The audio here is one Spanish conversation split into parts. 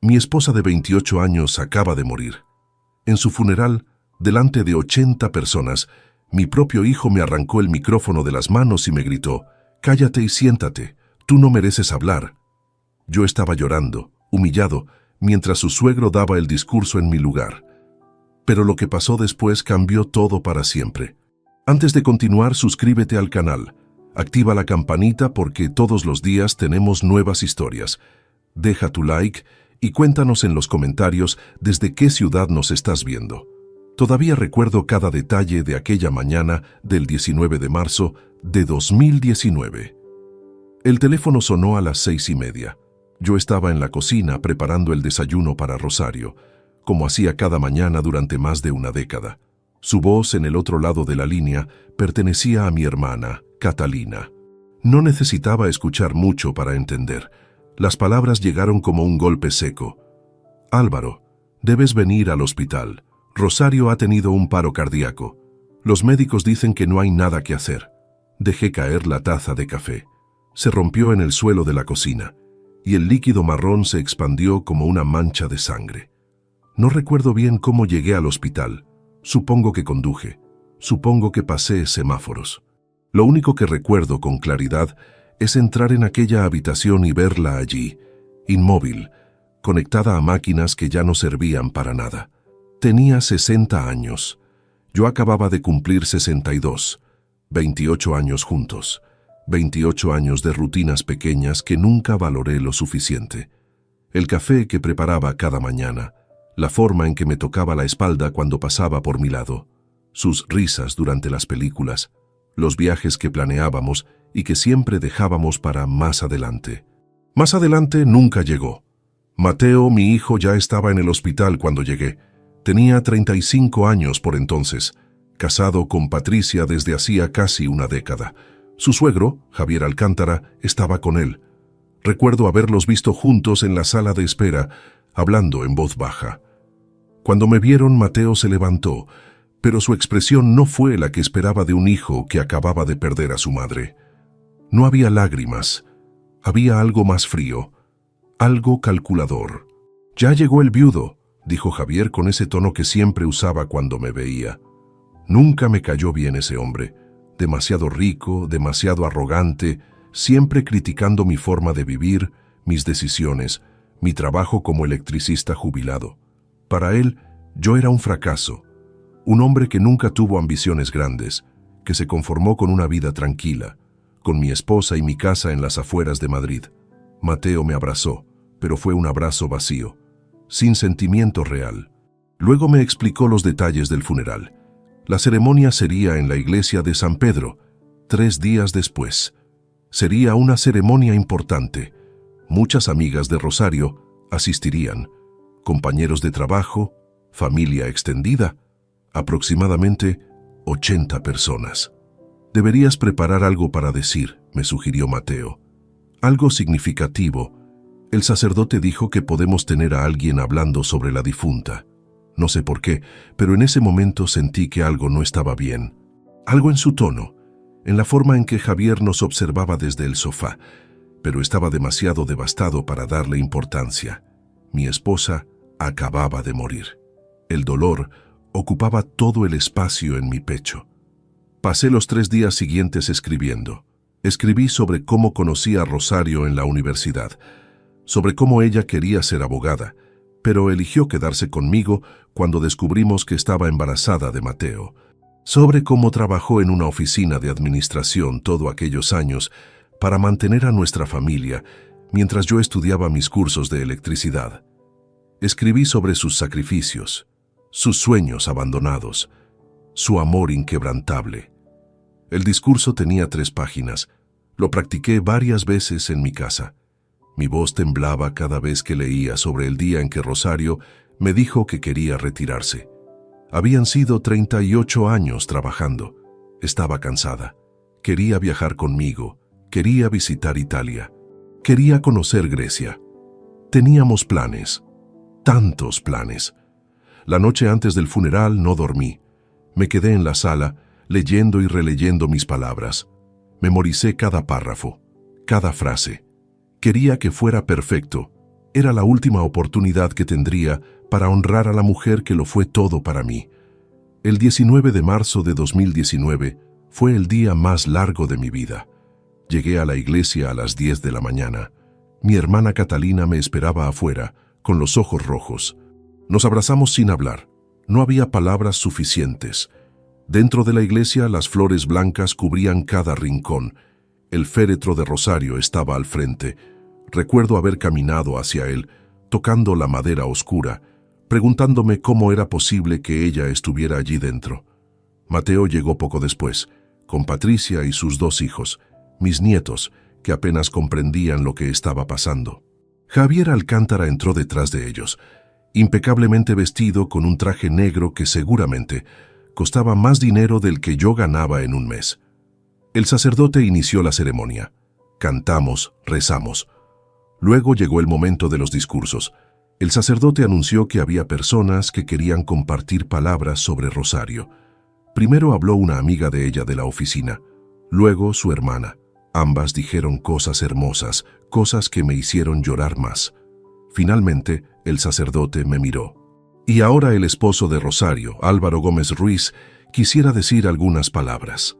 Mi esposa de 28 años acaba de morir. En su funeral, delante de 80 personas, mi propio hijo me arrancó el micrófono de las manos y me gritó: «Cállate y siéntate, tú no mereces hablar». Yo estaba llorando, humillado, mientras su suegro daba el discurso en mi lugar. Pero lo que pasó después cambió todo para siempre. Antes de continuar, suscríbete al canal, activa la campanita porque todos los días tenemos nuevas historias. Deja tu like y cuéntanos en los comentarios desde qué ciudad nos estás viendo. Todavía recuerdo cada detalle de aquella mañana del 19 de marzo de 2019. El teléfono sonó a las 6:30. Yo estaba en la cocina preparando el desayuno para Rosario, como hacía cada mañana durante más de una década. Su voz en el otro lado de la línea pertenecía a mi hermana, Catalina. No necesitaba escuchar mucho para entender. Las palabras llegaron como un golpe seco. «Álvaro, debes venir al hospital. Rosario ha tenido un paro cardíaco. Los médicos dicen que no hay nada que hacer». Dejé caer la taza de café. Se rompió en el suelo de la cocina, y el líquido marrón se expandió como una mancha de sangre. No recuerdo bien cómo llegué al hospital. Supongo que conduje. Supongo que pasé semáforos. Lo único que recuerdo con claridad es entrar en aquella habitación y verla allí, inmóvil, conectada a máquinas que ya no servían para nada. Tenía 60 años. Yo acababa de cumplir 62. 28 años juntos. 28 años de rutinas pequeñas que nunca valoré lo suficiente. El café que preparaba cada mañana, la forma en que me tocaba la espalda cuando pasaba por mi lado, sus risas durante las películas, los viajes que planeábamos y que siempre dejábamos para más adelante. Más adelante nunca llegó. Mateo, mi hijo, ya estaba en el hospital cuando llegué. Tenía 35 años por entonces, casado con Patricia desde hacía casi una década. Su suegro, Javier Alcántara, estaba con él. Recuerdo haberlos visto juntos en la sala de espera, hablando en voz baja. Cuando me vieron, Mateo se levantó, pero su expresión no fue la que esperaba de un hijo que acababa de perder a su madre. No había lágrimas. Había algo más frío, algo calculador. «Ya llegó el viudo», dijo Javier con ese tono que siempre usaba cuando me veía. Nunca me cayó bien ese hombre. Demasiado rico, demasiado arrogante, siempre criticando mi forma de vivir, mis decisiones, mi trabajo como electricista jubilado. Para él, yo era un fracaso. Un hombre que nunca tuvo ambiciones grandes, que se conformó con una vida tranquila, con mi esposa y mi casa en las afueras de Madrid. Mateo me abrazó, pero fue un abrazo vacío, sin sentimiento real. Luego me explicó los detalles del funeral. La ceremonia sería en la iglesia de San Pedro, 3 días después. Sería una ceremonia importante. Muchas amigas de Rosario asistirían, compañeros de trabajo, familia extendida, aproximadamente 80 personas. «Deberías preparar algo para decir», me sugirió Mateo. «Algo significativo». El sacerdote dijo que podemos tener a alguien hablando sobre la difunta. No sé por qué, pero en ese momento sentí que algo no estaba bien. Algo en su tono, en la forma en que Javier nos observaba desde el sofá, pero estaba demasiado devastado para darle importancia. Mi esposa acababa de morir. El dolor ocupaba todo el espacio en mi pecho. Pasé los 3 días siguientes escribiendo. Escribí sobre cómo conocí a Rosario en la universidad, sobre cómo ella quería ser abogada, pero eligió quedarse conmigo cuando descubrimos que estaba embarazada de Mateo, sobre cómo trabajó en una oficina de administración todos aquellos años para mantener a nuestra familia mientras yo estudiaba mis cursos de electricidad. Escribí sobre sus sacrificios, sus sueños abandonados, su amor inquebrantable. El discurso tenía 3 páginas. Lo practiqué varias veces en mi casa. Mi voz temblaba cada vez que leía sobre el día en que Rosario me dijo que quería retirarse. Habían sido 38 años trabajando. Estaba cansada. Quería viajar conmigo. Quería visitar Italia. Quería conocer Grecia. Teníamos planes. Tantos planes. La noche antes del funeral no dormí. Me quedé en la sala, leyendo y releyendo mis palabras. Memoricé cada párrafo, cada frase. Quería que fuera perfecto, Era la última oportunidad que tendría para honrar a la mujer que lo fue todo para mí. El 19 de marzo de 2019 fue el día más largo de mi vida. Llegué a la iglesia a las 10 de la mañana. Mi hermana Catalina me esperaba afuera, con los ojos rojos. Nos abrazamos sin hablar. No había palabras suficientes. Dentro de la iglesia, las flores blancas cubrían cada rincón. El féretro de Rosario estaba al frente. Recuerdo haber caminado hacia él, tocando la madera oscura, preguntándome cómo era posible que ella estuviera allí dentro. Mateo llegó poco después, con Patricia y sus 2 hijos, mis nietos, que apenas comprendían lo que estaba pasando. Javier Alcántara entró detrás de ellos, impecablemente vestido con un traje negro que seguramente costaba más dinero del que yo ganaba en un mes. El sacerdote inició la ceremonia. Cantamos, rezamos. Luego llegó el momento de los discursos. El sacerdote anunció que había personas que querían compartir palabras sobre Rosario. Primero habló una amiga de ella de la oficina, luego su hermana. Ambas dijeron cosas hermosas, cosas que me hicieron llorar más. Finalmente, el sacerdote me miró. Y ahora el esposo de Rosario, Álvaro Gómez Ruiz, quisiera decir algunas palabras.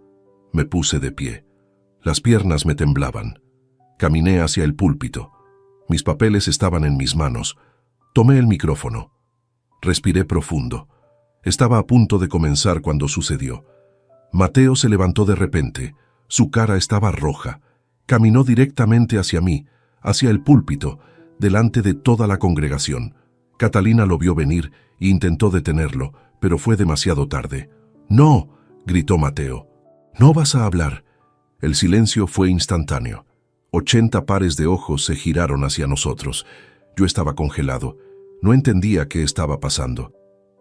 Me puse de pie. Las piernas me temblaban. Caminé hacia el púlpito. Mis papeles estaban en mis manos. Tomé el micrófono. Respiré profundo. Estaba a punto de comenzar cuando sucedió. Mateo se levantó de repente. Su cara estaba roja. Caminó directamente hacia mí, hacia el púlpito, delante de toda la congregación. Catalina lo vio venir e intentó detenerlo, pero fue demasiado tarde. «¡No!», gritó Mateo. «¡No vas a hablar!». El silencio fue instantáneo. 80 pares de ojos se giraron hacia nosotros. Yo estaba congelado. No entendía qué estaba pasando.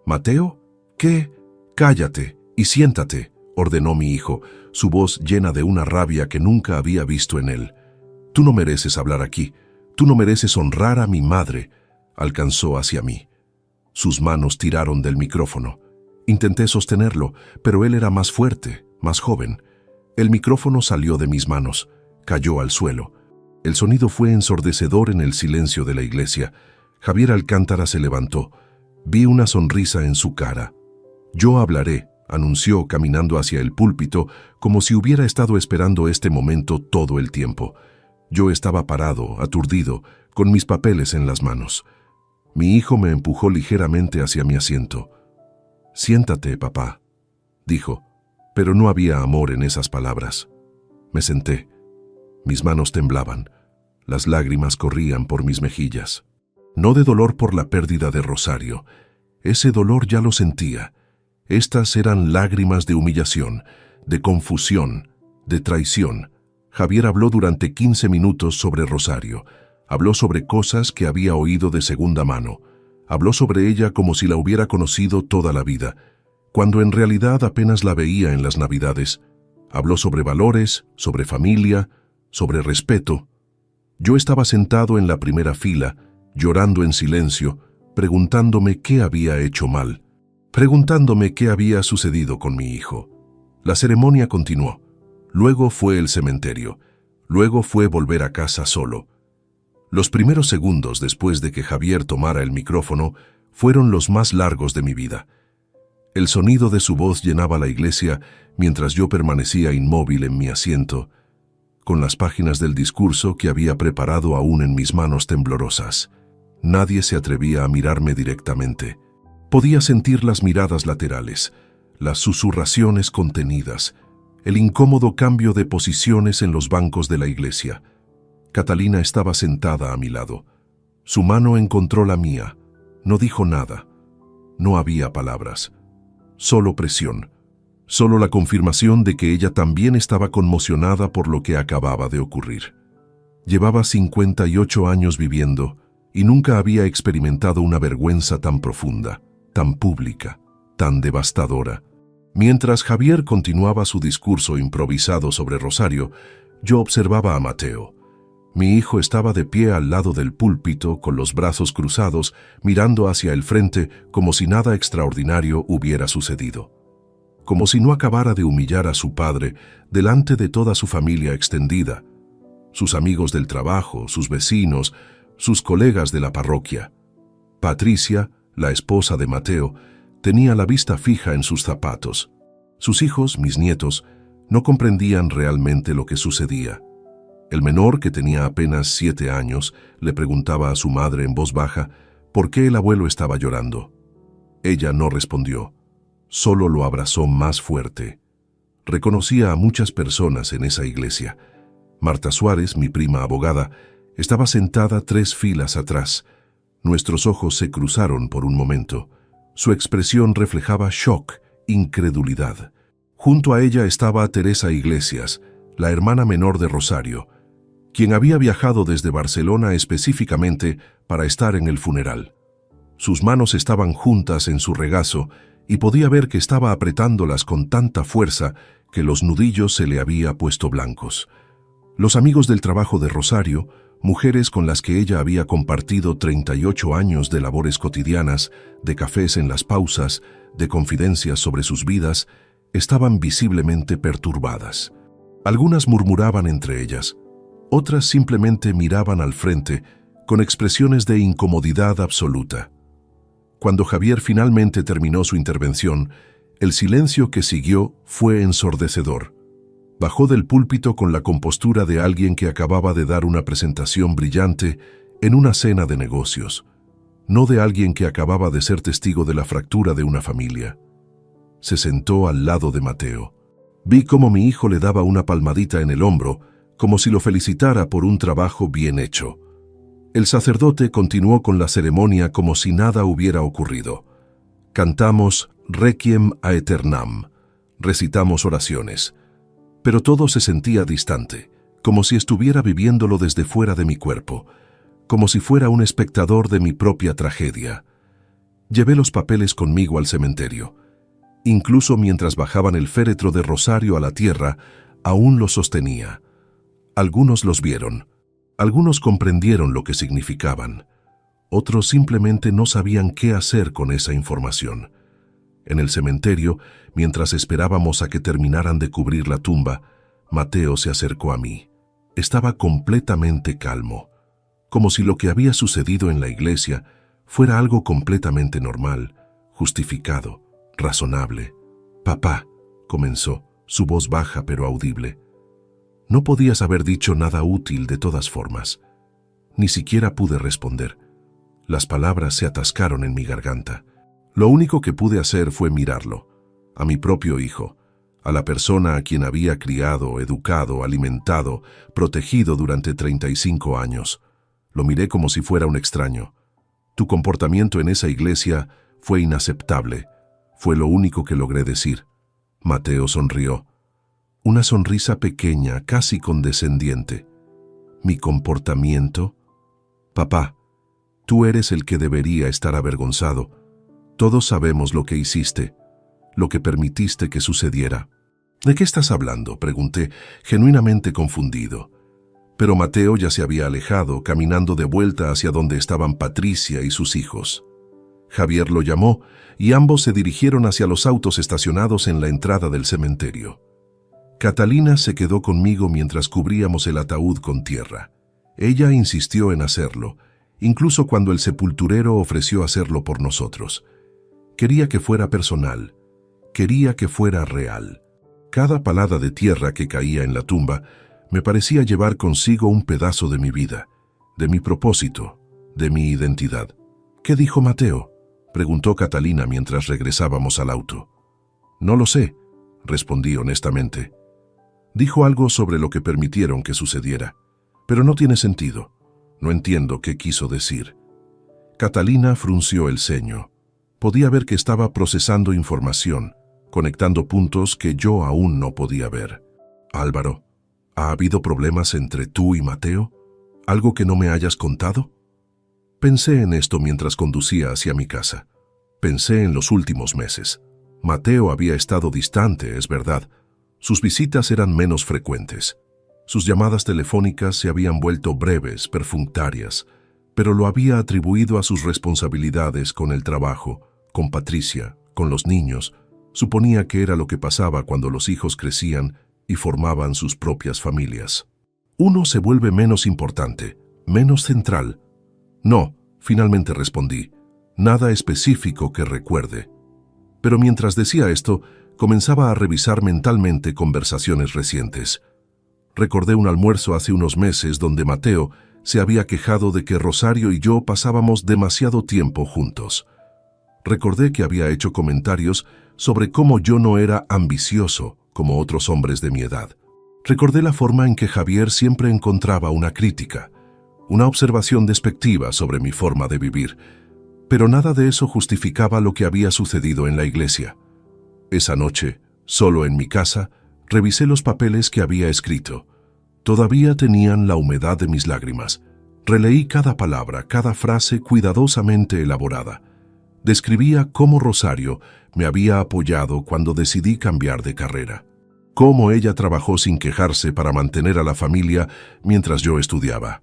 «¿Mateo? ¿Qué? Cállate y siéntate», ordenó mi hijo, su voz llena de una rabia que nunca había visto en él. «Tú no mereces hablar aquí. Tú no mereces honrar a mi madre», alcanzó hacia mí. Sus manos tiraron del micrófono. Intenté sostenerlo, pero él era más fuerte, más joven. El micrófono salió de mis manos. Cayó al suelo. El sonido fue ensordecedor en el silencio de la iglesia. Javier Alcántara se levantó. Vi una sonrisa en su cara. «Yo hablaré», anunció caminando hacia el púlpito como si hubiera estado esperando este momento todo el tiempo. Yo estaba parado, aturdido, con mis papeles en las manos. Mi hijo me empujó ligeramente hacia mi asiento. «Siéntate, papá», dijo, pero no había amor en esas palabras. Me senté. Mis manos temblaban. Las lágrimas corrían por mis mejillas. No de dolor por la pérdida de Rosario. Ese dolor ya lo sentía. Estas eran lágrimas de humillación, de confusión, de traición. Javier habló durante 15 minutos sobre Rosario. Habló sobre cosas que había oído de segunda mano. Habló sobre ella como si la hubiera conocido toda la vida, cuando en realidad apenas la veía en las Navidades. Habló sobre valores, sobre familia, sobre respeto. Yo estaba sentado en la primera fila, llorando en silencio, preguntándome qué había hecho mal, preguntándome qué había sucedido con mi hijo. La ceremonia continuó. Luego fue el cementerio. Luego fue volver a casa solo. Los primeros segundos después de que Javier tomara el micrófono fueron los más largos de mi vida. El sonido de su voz llenaba la iglesia mientras yo permanecía inmóvil en mi asiento, con las páginas del discurso que había preparado aún en mis manos temblorosas. Nadie se atrevía a mirarme directamente. Podía sentir las miradas laterales, las susurraciones contenidas, el incómodo cambio de posiciones en los bancos de la iglesia. Catalina estaba sentada a mi lado. Su mano encontró la mía. No dijo nada. No había palabras. Solo presión. Solo la confirmación de que ella también estaba conmocionada por lo que acababa de ocurrir. Llevaba 58 años viviendo y nunca había experimentado una vergüenza tan profunda, tan pública, tan devastadora. Mientras Javier continuaba su discurso improvisado sobre Rosario, yo observaba a Mateo. Mi hijo estaba de pie al lado del púlpito con los brazos cruzados, mirando hacia el frente como si nada extraordinario hubiera sucedido. Como si no acabara de humillar a su padre delante de toda su familia extendida. Sus amigos del trabajo, sus vecinos, sus colegas de la parroquia. Patricia, la esposa de Mateo, tenía la vista fija en sus zapatos. Sus hijos, mis nietos, no comprendían realmente lo que sucedía. El menor, que tenía apenas 7 años, le preguntaba a su madre en voz baja por qué el abuelo estaba llorando. Ella no respondió, solo lo abrazó más fuerte. Reconocía a muchas personas en esa iglesia. Marta Suárez, mi prima abogada, estaba sentada 3 filas atrás. Nuestros ojos se cruzaron por un momento. Su expresión reflejaba shock, incredulidad. Junto a ella estaba Teresa Iglesias, la hermana menor de Rosario, quien había viajado desde Barcelona específicamente para estar en el funeral. Sus manos estaban juntas en su regazo y podía ver que estaba apretándolas con tanta fuerza que los nudillos se le había puesto blancos. Los amigos del trabajo de Rosario, mujeres con las que ella había compartido 38 años de labores cotidianas, de cafés en las pausas, de confidencias sobre sus vidas, estaban visiblemente perturbadas. Algunas murmuraban entre ellas, otras simplemente miraban al frente con expresiones de incomodidad absoluta. Cuando Javier finalmente terminó su intervención, el silencio que siguió fue ensordecedor. Bajó del púlpito con la compostura de alguien que acababa de dar una presentación brillante en una cena de negocios, no de alguien que acababa de ser testigo de la fractura de una familia. Se sentó al lado de Mateo. Vi cómo mi hijo le daba una palmadita en el hombro, como si lo felicitara por un trabajo bien hecho. El sacerdote continuó con la ceremonia como si nada hubiera ocurrido. Cantamos Requiem aeternam, recitamos oraciones. Pero todo se sentía distante, como si estuviera viviéndolo desde fuera de mi cuerpo, como si fuera un espectador de mi propia tragedia. Llevé los papeles conmigo al cementerio. Incluso mientras bajaban el féretro de Rosario a la tierra, aún lo sostenía. Algunos los vieron, algunos comprendieron lo que significaban, otros simplemente no sabían qué hacer con esa información. En el cementerio, mientras esperábamos a que terminaran de cubrir la tumba, Mateo se acercó a mí. Estaba completamente calmo, como si lo que había sucedido en la iglesia fuera algo completamente normal, justificado, razonable. «Papá», comenzó, su voz baja pero audible. No podías haber dicho nada útil de todas formas. Ni siquiera pude responder. Las palabras se atascaron en mi garganta. Lo único que pude hacer fue mirarlo, a mi propio hijo, a la persona a quien había criado, educado, alimentado, protegido durante 35 años. Lo miré como si fuera un extraño. Tu comportamiento en esa iglesia fue inaceptable. Fue lo único que logré decir. Mateo sonrió. Una sonrisa pequeña, casi condescendiente. ¿Mi comportamiento? Papá, tú eres el que debería estar avergonzado. Todos sabemos lo que hiciste, lo que permitiste que sucediera. ¿De qué estás hablando?, pregunté, genuinamente confundido. Pero Mateo ya se había alejado, caminando de vuelta hacia donde estaban Patricia y sus hijos. Javier lo llamó y ambos se dirigieron hacia los autos estacionados en la entrada del cementerio. Catalina se quedó conmigo mientras cubríamos el ataúd con tierra. Ella insistió en hacerlo, incluso cuando el sepulturero ofreció hacerlo por nosotros. Quería que fuera personal, quería que fuera real. Cada palada de tierra que caía en la tumba me parecía llevar consigo un pedazo de mi vida, de mi propósito, de mi identidad. «¿Qué dijo Mateo?», preguntó Catalina mientras regresábamos al auto. «No lo sé», respondí honestamente. Dijo algo sobre lo que permitieron que sucediera, pero no tiene sentido. No entiendo qué quiso decir. Catalina frunció el ceño. Podía ver que estaba procesando información, conectando puntos que yo aún no podía ver. «Álvaro, ¿ha habido problemas entre tú y Mateo? ¿Algo que no me hayas contado?» Pensé en esto mientras conducía hacia mi casa. Pensé en los últimos meses. Mateo había estado distante, es verdad. Sus visitas eran menos frecuentes. Sus llamadas telefónicas se habían vuelto breves, perfunctorias, pero lo había atribuido a sus responsabilidades con el trabajo, con Patricia, con los niños. Suponía que era lo que pasaba cuando los hijos crecían y formaban sus propias familias. Uno se vuelve menos importante, menos central, No, finalmente respondí. Nada específico que recuerde. Pero mientras decía esto, comenzaba a revisar mentalmente conversaciones recientes. Recordé un almuerzo hace unos meses donde Mateo se había quejado de que Rosario y yo pasábamos demasiado tiempo juntos. Recordé que había hecho comentarios sobre cómo yo no era ambicioso como otros hombres de mi edad. Recordé la forma en que Javier siempre encontraba una crítica, una observación despectiva sobre mi forma de vivir, pero nada de eso justificaba lo que había sucedido en la iglesia. Esa noche, solo en mi casa, revisé los papeles que había escrito. Todavía tenían la humedad de mis lágrimas. Releí cada palabra, cada frase cuidadosamente elaborada. Describía cómo Rosario me había apoyado cuando decidí cambiar de carrera. Cómo ella trabajó sin quejarse para mantener a la familia mientras yo estudiaba.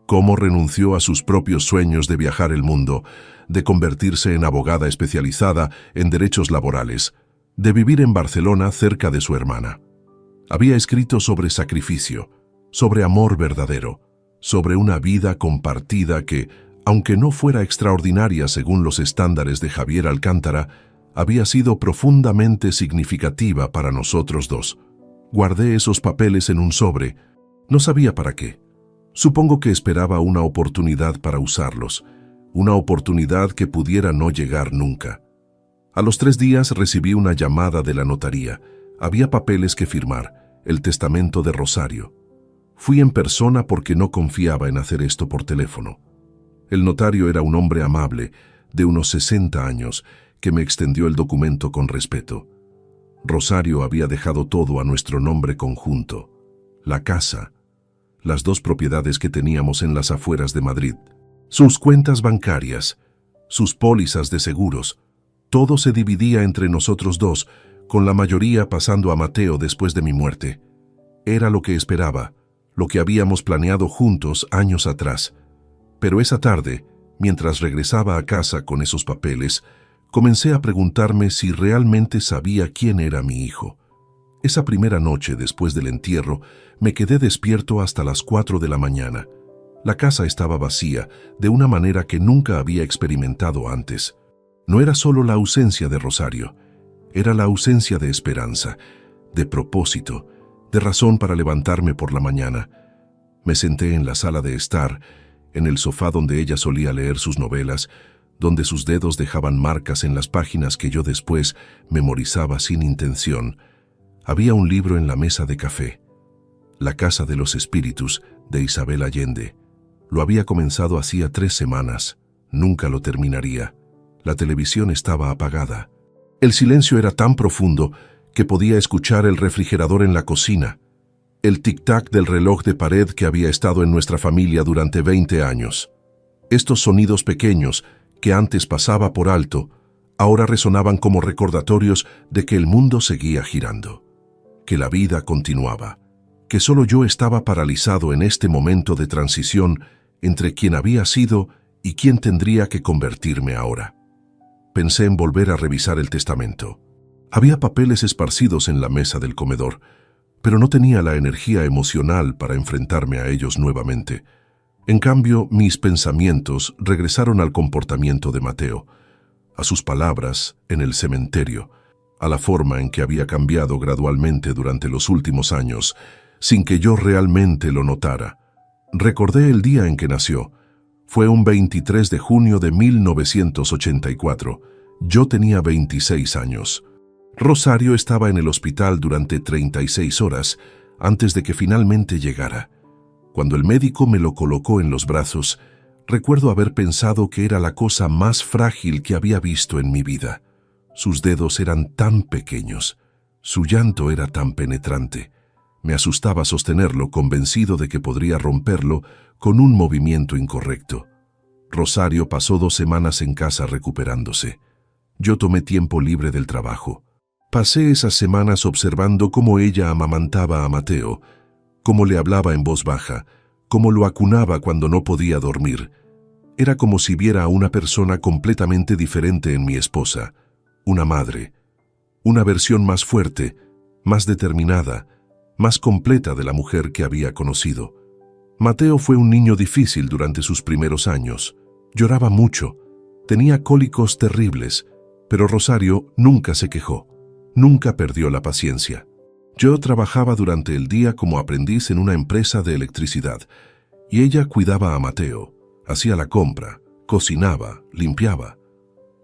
Cómo renunció a sus propios sueños de viajar el mundo, de convertirse en abogada especializada en derechos laborales, de vivir en Barcelona cerca de su hermana. Había escrito sobre sacrificio, sobre amor verdadero, sobre una vida compartida que, aunque no fuera extraordinaria según los estándares de Javier Alcántara, había sido profundamente significativa para nosotros dos. Guardé esos papeles en un sobre. No sabía para qué. Supongo que esperaba una oportunidad para usarlos, una oportunidad que pudiera no llegar nunca. A los 3 días recibí una llamada de la notaría. Había papeles que firmar, el testamento de Rosario. Fui en persona porque no confiaba en hacer esto por teléfono. El notario era un hombre amable, de unos 60 años, que me extendió el documento con respeto. Rosario había dejado todo a nuestro nombre conjunto. La casa, las 2 propiedades que teníamos en las afueras de Madrid, sus cuentas bancarias, sus pólizas de seguros. Todo se dividía entre nosotros dos, con la mayoría pasando a Mateo después de mi muerte. Era lo que esperaba, lo que habíamos planeado juntos años atrás. Pero esa tarde, mientras regresaba a casa con esos papeles, comencé a preguntarme si realmente sabía quién era mi hijo. Esa primera noche después del entierro, me quedé despierto hasta las 4 de la mañana. La casa estaba vacía, de una manera que nunca había experimentado antes. No era solo la ausencia de Rosario, era la ausencia de esperanza, de propósito, de razón para levantarme por la mañana. Me senté en la sala de estar, en el sofá donde ella solía leer sus novelas, donde sus dedos dejaban marcas en las páginas que yo después memorizaba sin intención. Había un libro en la mesa de café, La Casa de los Espíritus, de Isabel Allende. Lo había comenzado hacía 3 semanas. Nunca lo terminaría. La televisión estaba apagada. El silencio era tan profundo que podía escuchar el refrigerador en la cocina, el tic-tac del reloj de pared que había estado en nuestra familia durante 20 años. Estos sonidos pequeños, que antes pasaba por alto, ahora resonaban como recordatorios de que el mundo seguía girando, que la vida continuaba, que solo yo estaba paralizado en este momento de transición entre quien había sido y quien tendría que convertirme ahora. Pensé en volver a revisar el testamento. Había papeles esparcidos en la mesa del comedor, pero no tenía la energía emocional para enfrentarme a ellos nuevamente. En cambio, mis pensamientos regresaron al comportamiento de Mateo, a sus palabras en el cementerio, a la forma en que había cambiado gradualmente durante los últimos años, sin que yo realmente lo notara. Recordé el día en que nació. Fue un 23 de junio de 1984. Yo tenía 26 años. Rosario estaba en el hospital durante 36 horas antes de que finalmente llegara. Cuando el médico me lo colocó en los brazos, recuerdo haber pensado que era la cosa más frágil que había visto en mi vida. Sus dedos eran tan pequeños, su llanto era tan penetrante. Me asustaba sostenerlo, convencido de que podría romperlo con un movimiento incorrecto. Rosario pasó 2 semanas en casa recuperándose. Yo tomé tiempo libre del trabajo. Pasé esas semanas observando cómo ella amamantaba a Mateo, cómo le hablaba en voz baja, cómo lo acunaba cuando no podía dormir. Era como si viera a una persona completamente diferente en mi esposa, una madre, una versión más fuerte, más determinada, más completa de la mujer que había conocido. Mateo fue un niño difícil durante sus primeros años. Lloraba mucho, tenía cólicos terribles, pero Rosario nunca se quejó, nunca perdió la paciencia. Yo trabajaba durante el día como aprendiz en una empresa de electricidad, y ella cuidaba a Mateo, hacía la compra, cocinaba, limpiaba.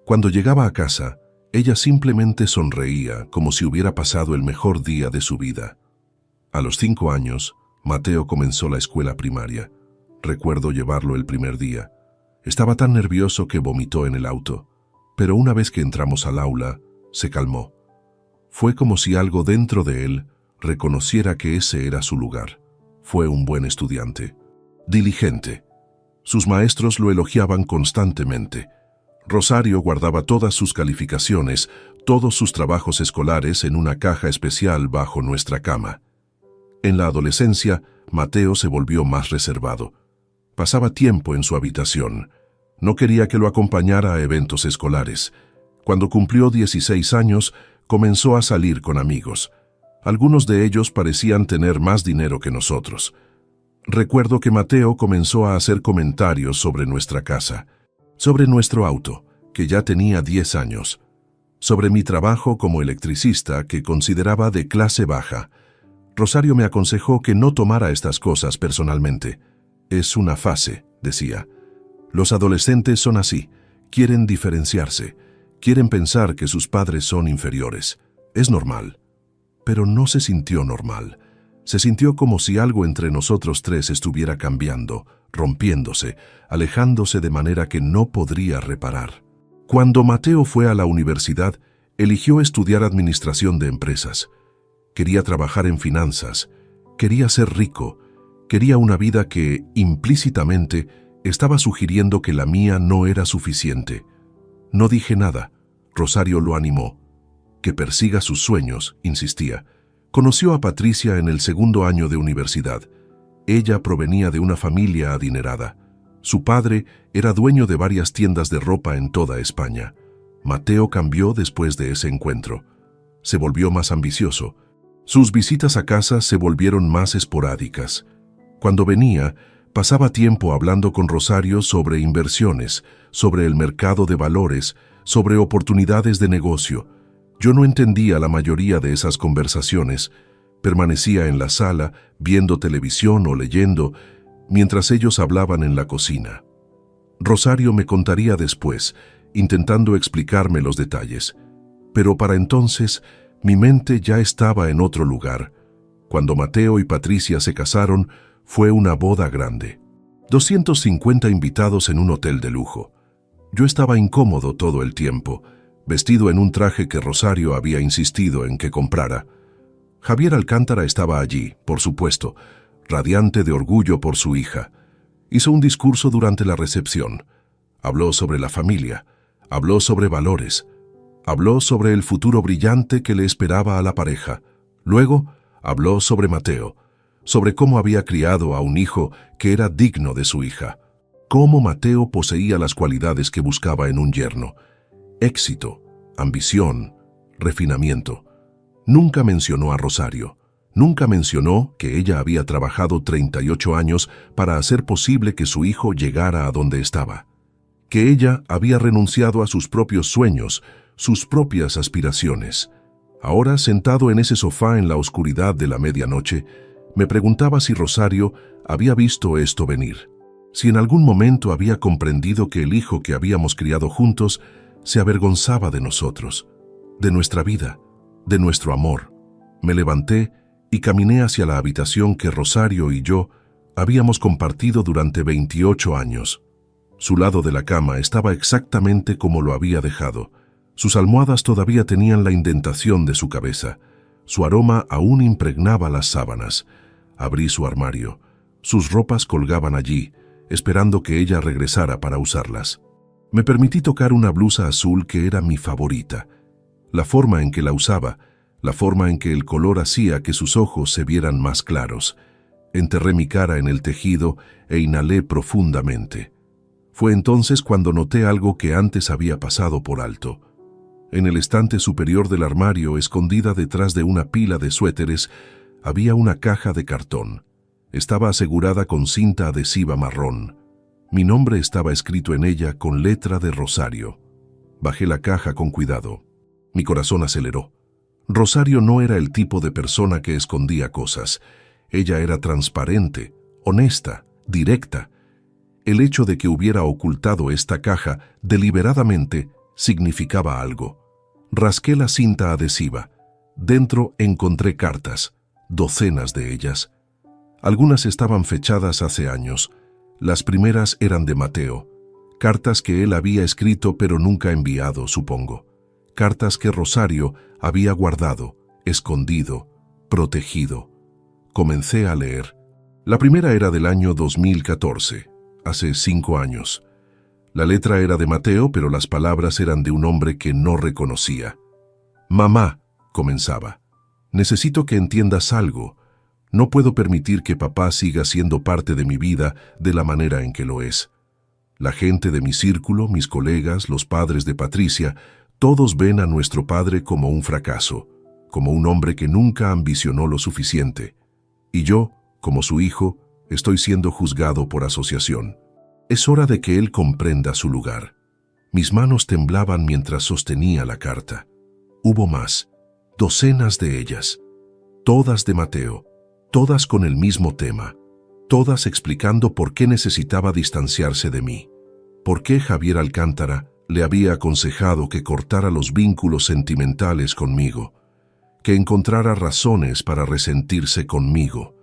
Cuando llegaba a casa, ella simplemente sonreía como si hubiera pasado el mejor día de su vida. A los 5 años, Mateo comenzó la escuela primaria. Recuerdo llevarlo el primer día. Estaba tan nervioso que vomitó en el auto, pero una vez que entramos al aula, se calmó. Fue como si algo dentro de él reconociera que ese era su lugar. Fue un buen estudiante, diligente. Sus maestros lo elogiaban constantemente. Rosario guardaba todas sus calificaciones, todos sus trabajos escolares en una caja especial bajo nuestra cama. En la adolescencia, Mateo se volvió más reservado. Pasaba tiempo en su habitación. No quería que lo acompañara a eventos escolares. Cuando cumplió 16 años, comenzó a salir con amigos. Algunos de ellos parecían tener más dinero que nosotros. Recuerdo que Mateo comenzó a hacer comentarios sobre nuestra casa, sobre nuestro auto, que ya tenía 10 años, sobre mi trabajo como electricista, que consideraba de clase baja. Rosario me aconsejó que no tomara estas cosas personalmente. Es una fase, decía. Los adolescentes son así, quieren diferenciarse, quieren pensar que sus padres son inferiores. Es normal. Pero no se sintió normal. Se sintió como si algo entre nosotros tres estuviera cambiando, rompiéndose, alejándose de manera que no podría reparar. Cuando Mateo fue a la universidad, eligió estudiar administración de empresas. Quería trabajar en finanzas, quería ser rico, quería una vida que, implícitamente, estaba sugiriendo que la mía no era suficiente. No dije nada. Rosario lo animó. Que persiga sus sueños, insistía. Conoció a Patricia en el 2º año de universidad. Ella provenía de una familia adinerada. Su padre era dueño de varias tiendas de ropa en toda España. Mateo cambió después de ese encuentro. Se volvió más ambicioso. Sus visitas a casa se volvieron más esporádicas. Cuando venía, pasaba tiempo hablando con Rosario sobre inversiones, sobre el mercado de valores, sobre oportunidades de negocio. Yo no entendía la mayoría de esas conversaciones. Permanecía en la sala, viendo televisión o leyendo, mientras ellos hablaban en la cocina. Rosario me contaría después, intentando explicarme los detalles. Pero para entonces, mi mente ya estaba en otro lugar. Cuando Mateo y Patricia se casaron, fue una boda grande. 250 invitados en un hotel de lujo. Yo estaba incómodo todo el tiempo, vestido en un traje que Rosario había insistido en que comprara. Javier Alcántara estaba allí, por supuesto, radiante de orgullo por su hija. Hizo un discurso durante la recepción. Habló sobre la familia, habló sobre valores, habló sobre el futuro brillante que le esperaba a la pareja. Luego, habló sobre Mateo, sobre cómo había criado a un hijo que era digno de su hija, cómo Mateo poseía las cualidades que buscaba en un yerno: éxito, ambición, refinamiento. Nunca mencionó a Rosario. Nunca mencionó que ella había trabajado 38 años para hacer posible que su hijo llegara a donde estaba. Que ella había renunciado a sus propios sueños, sus propias aspiraciones. Ahora, sentado en ese sofá en la oscuridad de la medianoche, me preguntaba si Rosario había visto esto venir. Si en algún momento había comprendido que el hijo que habíamos criado juntos se avergonzaba de nosotros, de nuestra vida, de nuestro amor. Me levanté y caminé hacia la habitación que Rosario y yo habíamos compartido durante 28 años. Su lado de la cama estaba exactamente como lo había dejado. Sus almohadas todavía tenían la indentación de su cabeza. Su aroma aún impregnaba las sábanas. Abrí su armario. Sus ropas colgaban allí, esperando que ella regresara para usarlas. Me permití tocar una blusa azul que era mi favorita. La forma en que la usaba, la forma en que el color hacía que sus ojos se vieran más claros. Enterré mi cara en el tejido e inhalé profundamente. Fue entonces cuando noté algo que antes había pasado por alto. En el estante superior del armario, escondida detrás de una pila de suéteres, había una caja de cartón. Estaba asegurada con cinta adhesiva marrón. Mi nombre estaba escrito en ella con letra de Rosario. Bajé la caja con cuidado. Mi corazón aceleró. Rosario no era el tipo de persona que escondía cosas. Ella era transparente, honesta, directa. El hecho de que hubiera ocultado esta caja deliberadamente significaba algo. Rasqué la cinta adhesiva. Dentro encontré cartas, docenas de ellas. Algunas estaban fechadas hace años. Las primeras eran de Mateo. Cartas que él había escrito pero nunca enviado, supongo. Cartas que Rosario había guardado, escondido, protegido. Comencé a leer. La primera era del año 2014, hace 5 años. La letra era de Mateo, pero las palabras eran de un hombre que no reconocía. «Mamá», comenzaba, «necesito que entiendas algo. No puedo permitir que papá siga siendo parte de mi vida de la manera en que lo es. La gente de mi círculo, mis colegas, los padres de Patricia, todos ven a nuestro padre como un fracaso, como un hombre que nunca ambicionó lo suficiente. Y yo, como su hijo, estoy siendo juzgado por asociación. Es hora de que él comprenda su lugar». Mis manos temblaban mientras sostenía la carta. Hubo más, docenas de ellas, todas de Mateo, todas con el mismo tema, todas explicando por qué necesitaba distanciarse de mí, por qué Javier Alcántara le había aconsejado que cortara los vínculos sentimentales conmigo, que encontrara razones para resentirse conmigo,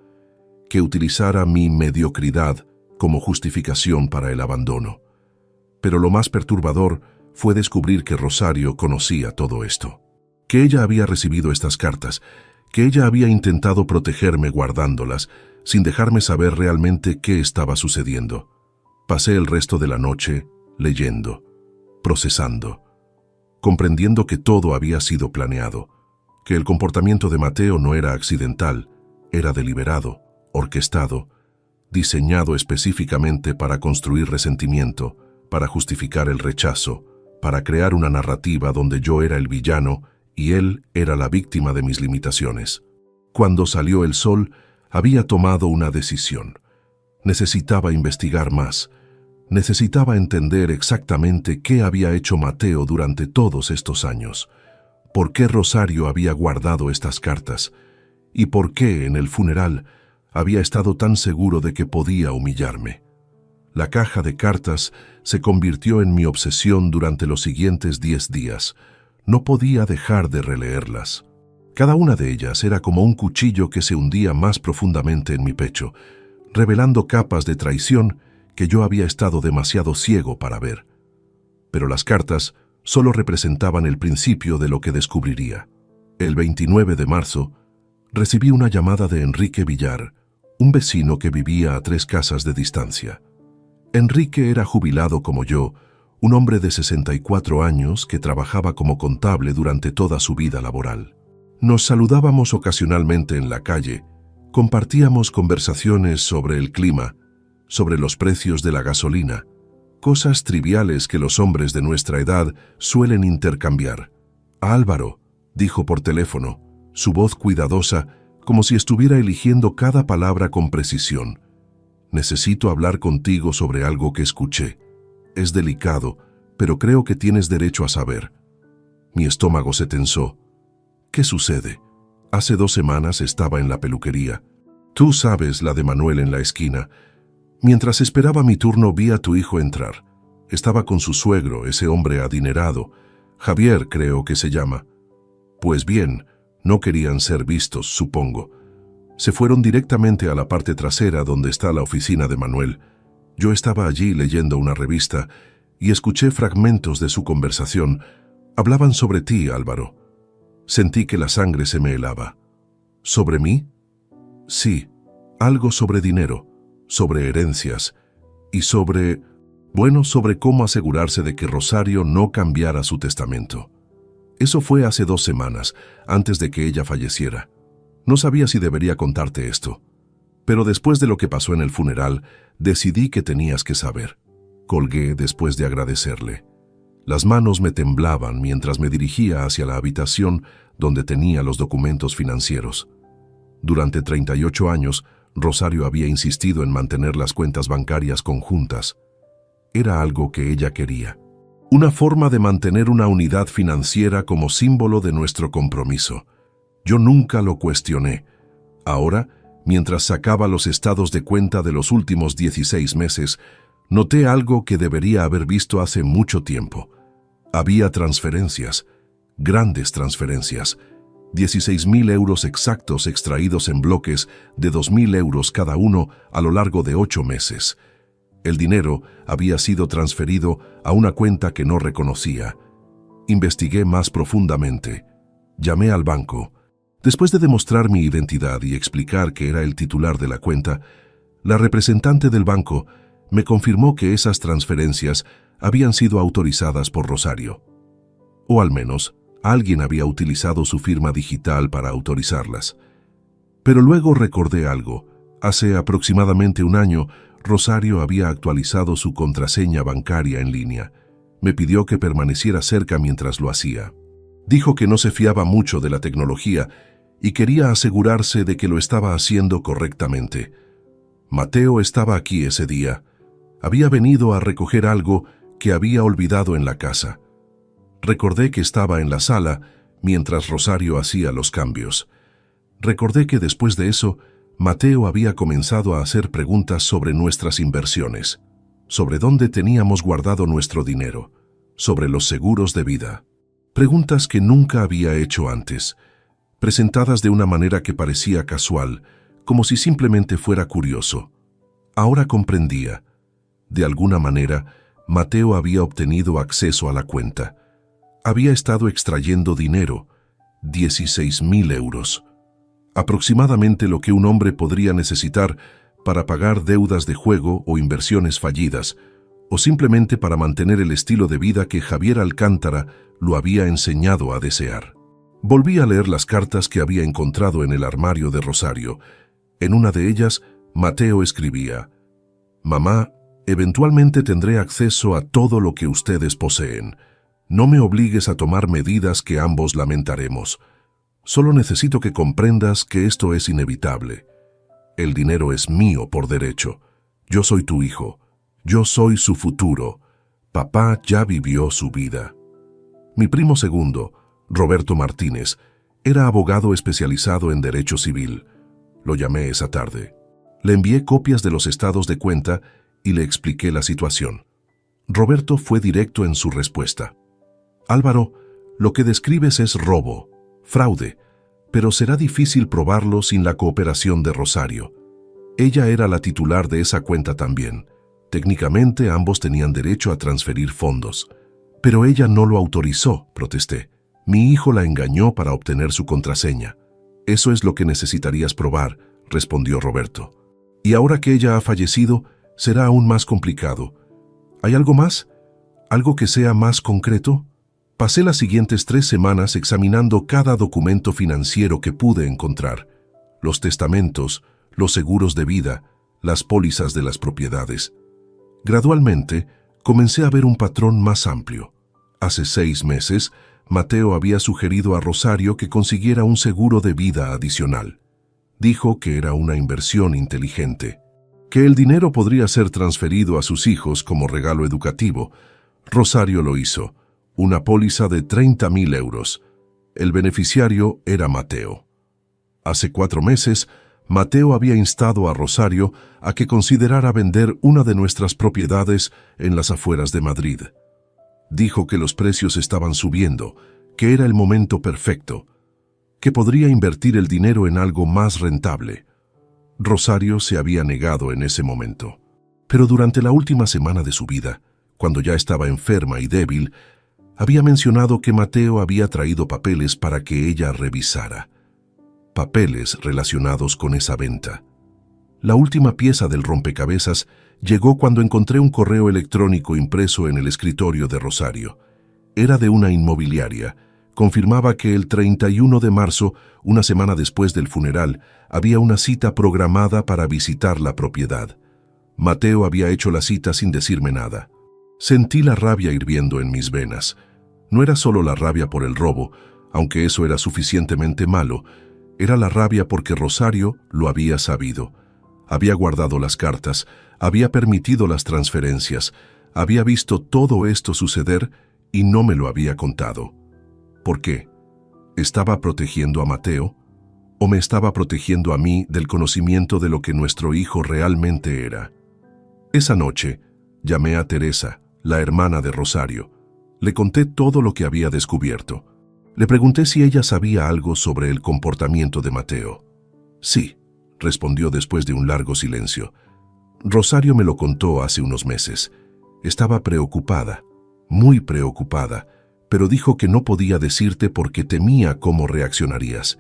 que utilizara mi mediocridad como justificación para el abandono. Pero lo más perturbador fue descubrir que Rosario conocía todo esto, que ella había recibido estas cartas, que ella había intentado protegerme guardándolas, sin dejarme saber realmente qué estaba sucediendo. Pasé el resto de la noche leyendo, procesando, comprendiendo que todo había sido planeado, que el comportamiento de Mateo no era accidental, era deliberado, orquestado, diseñado específicamente para construir resentimiento, para justificar el rechazo, para crear una narrativa donde yo era el villano y él era la víctima de mis limitaciones. Cuando salió el sol, había tomado una decisión. Necesitaba investigar más. Necesitaba entender exactamente qué había hecho Mateo durante todos estos años, por qué Rosario había guardado estas cartas y por qué en el funeral había estado tan seguro de que podía humillarme. La caja de cartas se convirtió en mi obsesión durante los siguientes 10 días. No podía dejar de releerlas. Cada una de ellas era como un cuchillo que se hundía más profundamente en mi pecho, revelando capas de traición que yo había estado demasiado ciego para ver. Pero las cartas solo representaban el principio de lo que descubriría. El 29 de marzo, recibí una llamada de Enrique Villar, un vecino que vivía a 3 casas de distancia. Enrique era jubilado como yo, un hombre de 64 años que trabajaba como contable durante toda su vida laboral. Nos saludábamos ocasionalmente en la calle, compartíamos conversaciones sobre el clima, sobre los precios de la gasolina, cosas triviales que los hombres de nuestra edad suelen intercambiar. «Álvaro», dijo por teléfono, su voz cuidadosa, como si estuviera eligiendo cada palabra con precisión. «Necesito hablar contigo sobre algo que escuché. Es delicado, pero creo que tienes derecho a saber». Mi estómago se tensó. «¿Qué sucede?» Hace 2 semanas estaba en la peluquería. Tú sabes, la de Manuel en la esquina. Mientras esperaba mi turno vi a tu hijo entrar. Estaba con su suegro, ese hombre adinerado. Javier, creo que se llama. Pues bien, no querían ser vistos, supongo. Se fueron directamente a la parte trasera donde está la oficina de Manuel. Yo estaba allí leyendo una revista y escuché fragmentos de su conversación. Hablaban sobre ti, Álvaro. Sentí que la sangre se me helaba. ¿Sobre mí? Sí, algo sobre dinero, sobre herencias y sobre cómo asegurarse de que Rosario no cambiara su testamento. Eso fue hace 2 semanas, antes de que ella falleciera. No sabía si debería contarte esto, pero después de lo que pasó en el funeral, decidí que tenías que saber. Colgué después de agradecerle. Las manos me temblaban mientras me dirigía hacia la habitación donde tenía los documentos financieros. Durante 38 años, Rosario había insistido en mantener las cuentas bancarias conjuntas. Era algo que ella quería. Una forma de mantener una unidad financiera como símbolo de nuestro compromiso. Yo nunca lo cuestioné. Ahora, mientras sacaba los estados de cuenta de los últimos 16 meses, noté algo que debería haber visto hace mucho tiempo. Había transferencias, grandes transferencias, 16.000 euros exactos extraídos en bloques de 2.000 euros cada uno a lo largo de 8 meses. El dinero había sido transferido a una cuenta que no reconocía. Investigué más profundamente. Llamé al banco. Después de demostrar mi identidad y explicar que era el titular de la cuenta, la representante del banco me confirmó que esas transferencias habían sido autorizadas por Rosario. O al menos, alguien había utilizado su firma digital para autorizarlas. Pero luego recordé algo. Hace aproximadamente un año, Rosario había actualizado su contraseña bancaria en línea. Me pidió que permaneciera cerca mientras lo hacía. Dijo que no se fiaba mucho de la tecnología y quería asegurarse de que lo estaba haciendo correctamente. Mateo estaba aquí ese día. Había venido a recoger algo que había olvidado en la casa. Recordé que estaba en la sala mientras Rosario hacía los cambios. Recordé que después de eso, Mateo había comenzado a hacer preguntas sobre nuestras inversiones, sobre dónde teníamos guardado nuestro dinero, sobre los seguros de vida. Preguntas que nunca había hecho antes, presentadas de una manera que parecía casual, como si simplemente fuera curioso. Ahora comprendía. De alguna manera, Mateo había obtenido acceso a la cuenta. Había estado extrayendo dinero, 16.000 euros. Aproximadamente lo que un hombre podría necesitar para pagar deudas de juego o inversiones fallidas, o simplemente para mantener el estilo de vida que Javier Alcántara lo había enseñado a desear. Volví a leer las cartas que había encontrado en el armario de Rosario. En una de ellas, Mateo escribía: «Mamá, eventualmente tendré acceso a todo lo que ustedes poseen. No me obligues a tomar medidas que ambos lamentaremos. Solo necesito que comprendas que esto es inevitable. El dinero es mío por derecho. Yo soy tu hijo. Yo soy su futuro. Papá ya vivió su vida». Mi primo segundo, Roberto Martínez, era abogado especializado en derecho civil. Lo llamé esa tarde. Le envié copias de los estados de cuenta y le expliqué la situación. Roberto fue directo en su respuesta. «Álvaro, lo que describes es robo, fraude, pero será difícil probarlo sin la cooperación de Rosario. Ella era la titular de esa cuenta también. Técnicamente ambos tenían derecho a transferir fondos. Pero ella no lo autorizó», protesté. «Mi hijo la engañó para obtener su contraseña». «Eso es lo que necesitarías probar», respondió Roberto. «Y ahora que ella ha fallecido, será aún más complicado. ¿Hay algo más? ¿Algo que sea más concreto?» Pasé las siguientes 3 semanas examinando cada documento financiero que pude encontrar: los testamentos, los seguros de vida, las pólizas de las propiedades. Gradualmente, comencé a ver un patrón más amplio. Hace 6 meses, Mateo había sugerido a Rosario que consiguiera un seguro de vida adicional. Dijo que era una inversión inteligente, que el dinero podría ser transferido a sus hijos como regalo educativo. Rosario lo hizo. Una póliza de 30.000 euros. El beneficiario era Mateo. Hace 4 meses, Mateo había instado a Rosario a que considerara vender una de nuestras propiedades en las afueras de Madrid. Dijo que los precios estaban subiendo, que era el momento perfecto, que podría invertir el dinero en algo más rentable. Rosario se había negado en ese momento. Pero durante la última semana de su vida, cuando ya estaba enferma y débil, había mencionado que Mateo había traído papeles para que ella revisara. Papeles relacionados con esa venta. La última pieza del rompecabezas llegó cuando encontré un correo electrónico impreso en el escritorio de Rosario. Era de una inmobiliaria. Confirmaba que el 31 de marzo, una semana después del funeral, había una cita programada para visitar la propiedad. Mateo había hecho la cita sin decirme nada. Sentí la rabia hirviendo en mis venas. No era solo la rabia por el robo, aunque eso era suficientemente malo. Era la rabia porque Rosario lo había sabido. Había guardado las cartas, había permitido las transferencias, había visto todo esto suceder y no me lo había contado. ¿Por qué? ¿Estaba protegiendo a Mateo? ¿O me estaba protegiendo a mí del conocimiento de lo que nuestro hijo realmente era? Esa noche, llamé a Teresa, la hermana de Rosario. Le conté todo lo que había descubierto. Le pregunté si ella sabía algo sobre el comportamiento de Mateo. Sí, respondió después de un largo silencio. Rosario me lo contó hace unos meses. Estaba preocupada, muy preocupada, pero dijo que no podía decirte porque temía cómo reaccionarías.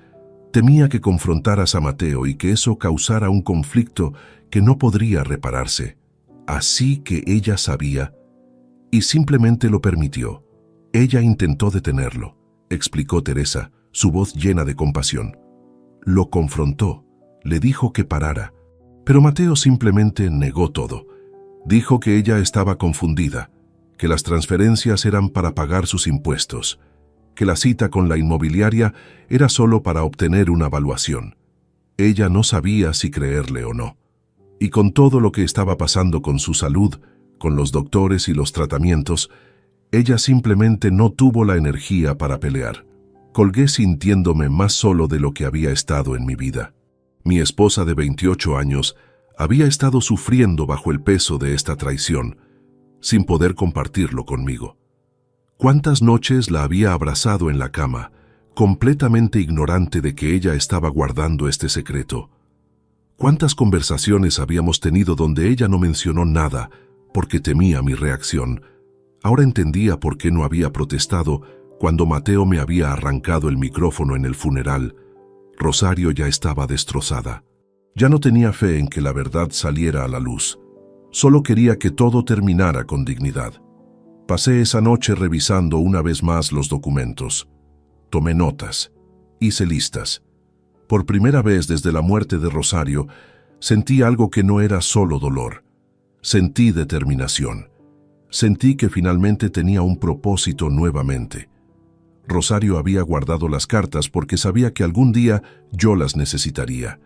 Temía que confrontaras a Mateo y que eso causara un conflicto que no podría repararse. Así que ella sabía y simplemente lo permitió. Ella intentó detenerlo, explicó Teresa, su voz llena de compasión. Lo confrontó, le dijo que parara, pero Mateo simplemente negó todo. Dijo que ella estaba confundida, que las transferencias eran para pagar sus impuestos, que la cita con la inmobiliaria era solo para obtener una valuación. Ella no sabía si creerle o no. Y con todo lo que estaba pasando con su salud, con los doctores y los tratamientos, ella simplemente no tuvo la energía para pelear. Colgué sintiéndome más solo de lo que había estado en mi vida. Mi esposa de 28 años había estado sufriendo bajo el peso de esta traición, sin poder compartirlo conmigo. ¿Cuántas noches la había abrazado en la cama, completamente ignorante de que ella estaba guardando este secreto? ¿Cuántas conversaciones habíamos tenido donde ella no mencionó nada porque temía mi reacción? Ahora entendía por qué no había protestado cuando Mateo me había arrancado el micrófono en el funeral. Rosario ya estaba destrozada. Ya no tenía fe en que la verdad saliera a la luz. Solo quería que todo terminara con dignidad. Pasé esa noche revisando una vez más los documentos. Tomé notas. Hice listas. Por primera vez desde la muerte de Rosario, sentí algo que no era solo dolor. Sentí determinación. Sentí que finalmente tenía un propósito nuevamente. Rosario había guardado las cartas porque sabía que algún día yo las necesitaría,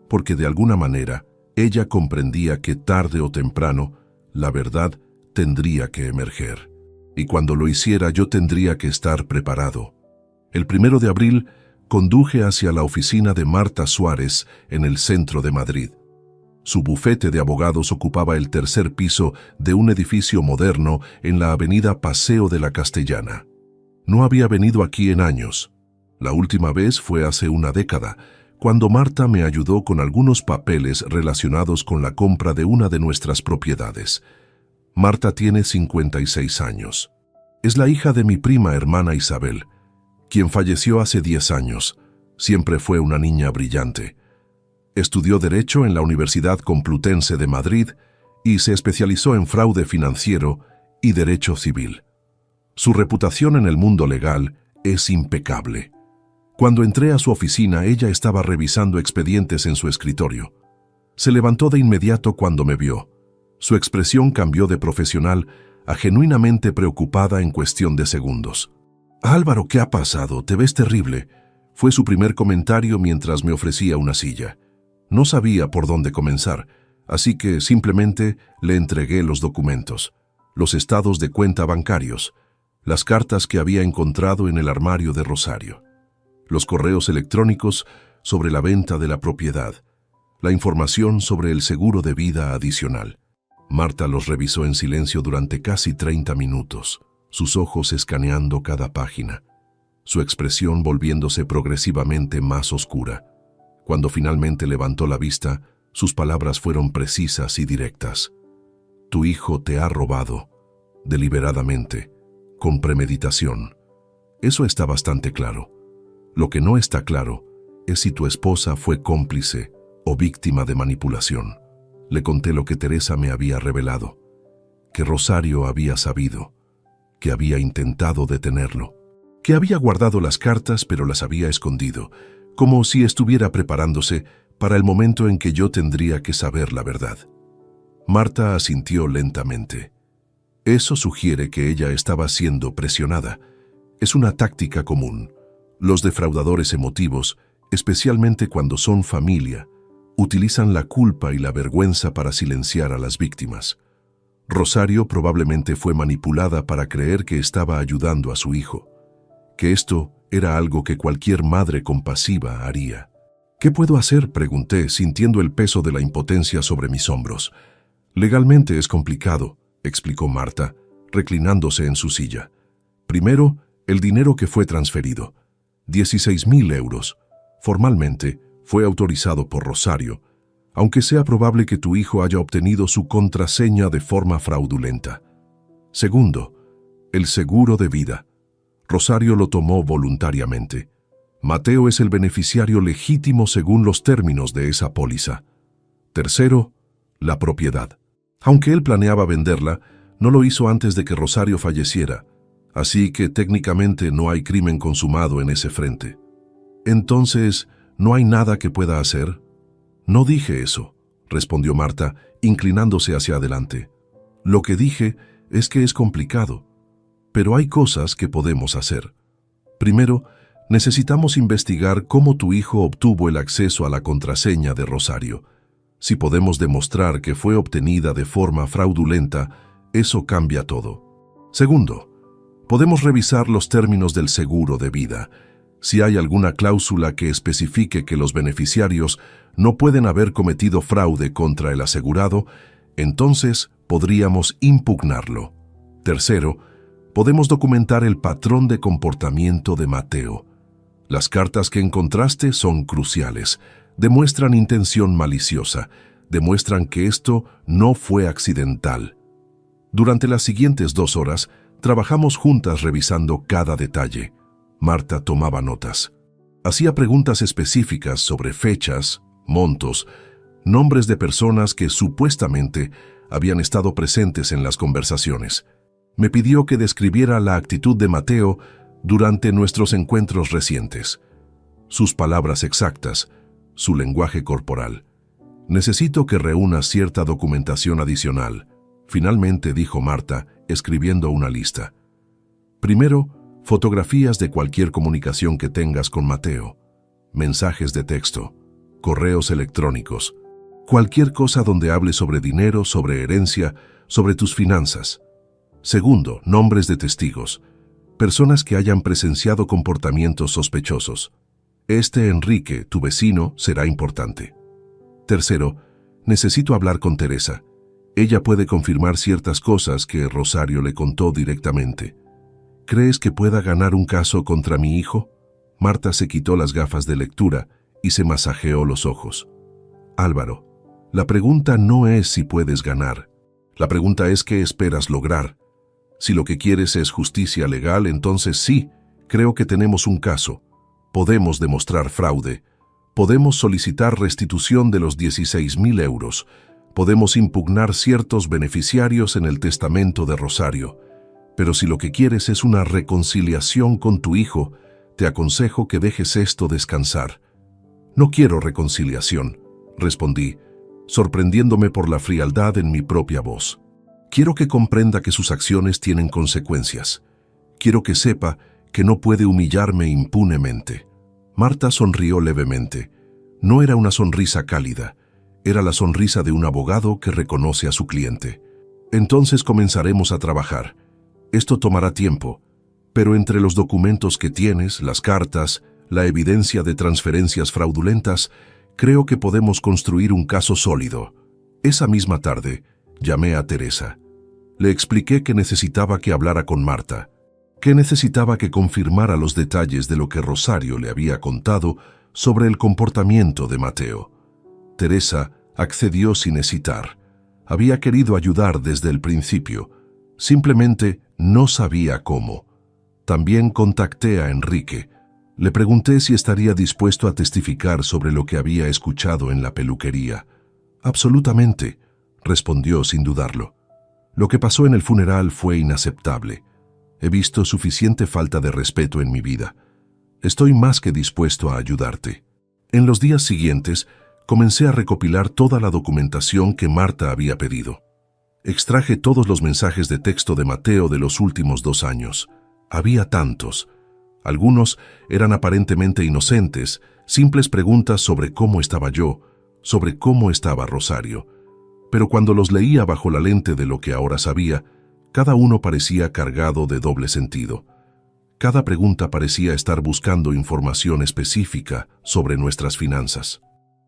porque de alguna manera ella comprendía que tarde o temprano la verdad tendría que emerger. Y cuando lo hiciera yo tendría que estar preparado. El 1 de abril conduje hacia la oficina de Marta Suárez en el centro de Madrid. Su bufete de abogados ocupaba el 3er piso de un edificio moderno en la avenida Paseo de la Castellana. No había venido aquí en años. La última vez fue hace una década, cuando Marta me ayudó con algunos papeles relacionados con la compra de una de nuestras propiedades. Marta tiene 56 años. Es la hija de mi prima hermana Isabel, quien falleció hace 10 años. Siempre fue una niña brillante. Estudió Derecho en la Universidad Complutense de Madrid y se especializó en fraude financiero y derecho civil. Su reputación en el mundo legal es impecable. Cuando entré a su oficina, ella estaba revisando expedientes en su escritorio. Se levantó de inmediato cuando me vio. Su expresión cambió de profesional a genuinamente preocupada en cuestión de segundos. «Álvaro, ¿qué ha pasado? Te ves terrible», fue su primer comentario mientras me ofrecía una silla. No sabía por dónde comenzar, así que simplemente le entregué los documentos, los estados de cuenta bancarios, las cartas que había encontrado en el armario de Rosario, los correos electrónicos sobre la venta de la propiedad, la información sobre el seguro de vida adicional. Marta los revisó en silencio durante casi 30 minutos, sus ojos escaneando cada página, su expresión volviéndose progresivamente más oscura. Cuando finalmente levantó la vista, sus palabras fueron precisas y directas. «Tu hijo te ha robado, deliberadamente, con premeditación. Eso está bastante claro. Lo que no está claro es si tu esposa fue cómplice o víctima de manipulación». Le conté lo que Teresa me había revelado, que Rosario había sabido, que había intentado detenerlo, que había guardado las cartas pero las había escondido, como si estuviera preparándose para el momento en que yo tendría que saber la verdad. Marta asintió lentamente. Eso sugiere que ella estaba siendo presionada. Es una táctica común. Los defraudadores emotivos, especialmente cuando son familia, Utilizan la culpa y la vergüenza para silenciar a las víctimas. Rosario probablemente fue manipulada para creer que estaba ayudando a su hijo, que esto era algo que cualquier madre compasiva haría. ¿Qué puedo hacer?, pregunté, sintiendo el peso de la impotencia sobre mis hombros. Legalmente es complicado, explicó Marta, reclinándose en su silla. Primero, el dinero que fue transferido, 16.000 euros. Formalmente, fue autorizado por Rosario, aunque sea probable que tu hijo haya obtenido su contraseña de forma fraudulenta. Segundo, el seguro de vida. Rosario lo tomó voluntariamente. Mateo es el beneficiario legítimo según los términos de esa póliza. Tercero, la propiedad. Aunque él planeaba venderla, no lo hizo antes de que Rosario falleciera, así que técnicamente no hay crimen consumado en ese frente. Entonces, ¿no hay nada que pueda hacer? No dije eso, respondió Marta, inclinándose hacia adelante. Lo que dije es que es complicado, pero hay cosas que podemos hacer. Primero, necesitamos investigar cómo tu hijo obtuvo el acceso a la contraseña de Rosario. Si podemos demostrar que fue obtenida de forma fraudulenta, eso cambia todo. Segundo, podemos revisar los términos del seguro de vida. Si hay alguna cláusula que especifique que los beneficiarios no pueden haber cometido fraude contra el asegurado, entonces podríamos impugnarlo. Tercero, podemos documentar el patrón de comportamiento de Mateo. Las cartas que encontraste son cruciales. Demuestran intención maliciosa. Demuestran que esto no fue accidental. Durante las siguientes 2 horas, trabajamos juntas revisando cada detalle. Marta tomaba notas. Hacía preguntas específicas sobre fechas, montos, nombres de personas que supuestamente habían estado presentes en las conversaciones. Me pidió que describiera la actitud de Mateo durante nuestros encuentros recientes. Sus palabras exactas, su lenguaje corporal. Necesito que reúna cierta documentación adicional, finalmente dijo Marta, escribiendo una lista. Primero, fotografías de cualquier comunicación que tengas con Mateo, mensajes de texto, correos electrónicos, cualquier cosa donde hable sobre dinero, sobre herencia, sobre tus finanzas. Segundo, nombres de testigos, personas que hayan presenciado comportamientos sospechosos. Enrique, tu vecino, será importante. Tercero, necesito hablar con Teresa. Ella puede confirmar ciertas cosas que Rosario le contó directamente. ¿Crees que pueda ganar un caso contra mi hijo? Marta se quitó las gafas de lectura y se masajeó los ojos. Álvaro, la pregunta no es si puedes ganar. La pregunta es qué esperas lograr. Si lo que quieres es justicia legal, entonces sí, creo que tenemos un caso. Podemos demostrar fraude. Podemos solicitar restitución de los 16.000 euros. Podemos impugnar ciertos beneficiarios en el testamento de Rosario. Pero si lo que quieres es una reconciliación con tu hijo, te aconsejo que dejes esto descansar. No quiero reconciliación, respondí, sorprendiéndome por la frialdad en mi propia voz. Quiero que comprenda que sus acciones tienen consecuencias. Quiero que sepa que no puede humillarme impunemente. Marta sonrió levemente. No era una sonrisa cálida, era la sonrisa de un abogado que reconoce a su cliente. Entonces comenzaremos a trabajar. Esto tomará tiempo, pero entre los documentos que tienes, las cartas, la evidencia de transferencias fraudulentas, creo que podemos construir un caso sólido. Esa misma tarde, llamé a Teresa. Le expliqué que necesitaba que hablara con Marta, que necesitaba que confirmara los detalles de lo que Rosario le había contado sobre el comportamiento de Mateo. Teresa accedió sin hesitar. Había querido ayudar desde el principio, simplemente no sabía cómo. También contacté a Enrique. Le pregunté si estaría dispuesto a testificar sobre lo que había escuchado en la peluquería. Absolutamente, respondió sin dudarlo. Lo que pasó en el funeral fue inaceptable. He visto suficiente falta de respeto en mi vida. Estoy más que dispuesto a ayudarte. En los días siguientes, comencé a recopilar toda la documentación que Marta había pedido. Extraje todos los mensajes de texto de Mateo de los últimos 2 años. Había tantos. Algunos eran aparentemente inocentes, simples preguntas sobre cómo estaba yo, sobre cómo estaba Rosario, pero cuando los leía bajo la lente de lo que ahora sabía, cada uno parecía cargado de doble sentido. Cada pregunta parecía estar buscando información específica sobre nuestras finanzas.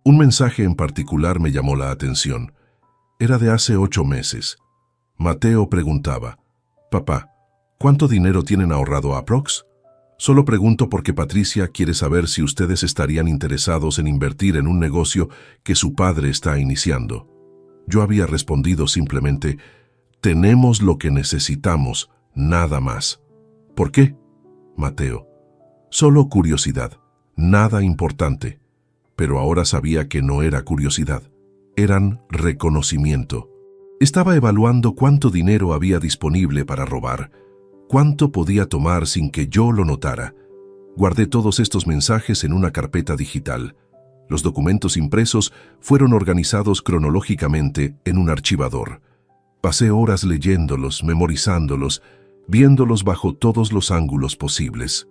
Un mensaje en particular me llamó la atención. Era de hace 8 meses. Mateo preguntaba: «Papá, ¿cuánto dinero tienen ahorrado aprox? Solo pregunto porque Patricia quiere saber si ustedes estarían interesados en invertir en un negocio que su padre está iniciando». Yo había respondido simplemente: «Tenemos lo que necesitamos, nada más». «¿Por qué?» Mateo: «Solo curiosidad, nada importante». Pero ahora sabía que no era curiosidad, eran reconocimiento. Estaba evaluando cuánto dinero había disponible para robar, cuánto podía tomar sin que yo lo notara. Guardé todos estos mensajes en una carpeta digital. Los documentos impresos fueron organizados cronológicamente en un archivador. Pasé horas leyéndolos, memorizándolos, viéndolos bajo todos los ángulos posibles.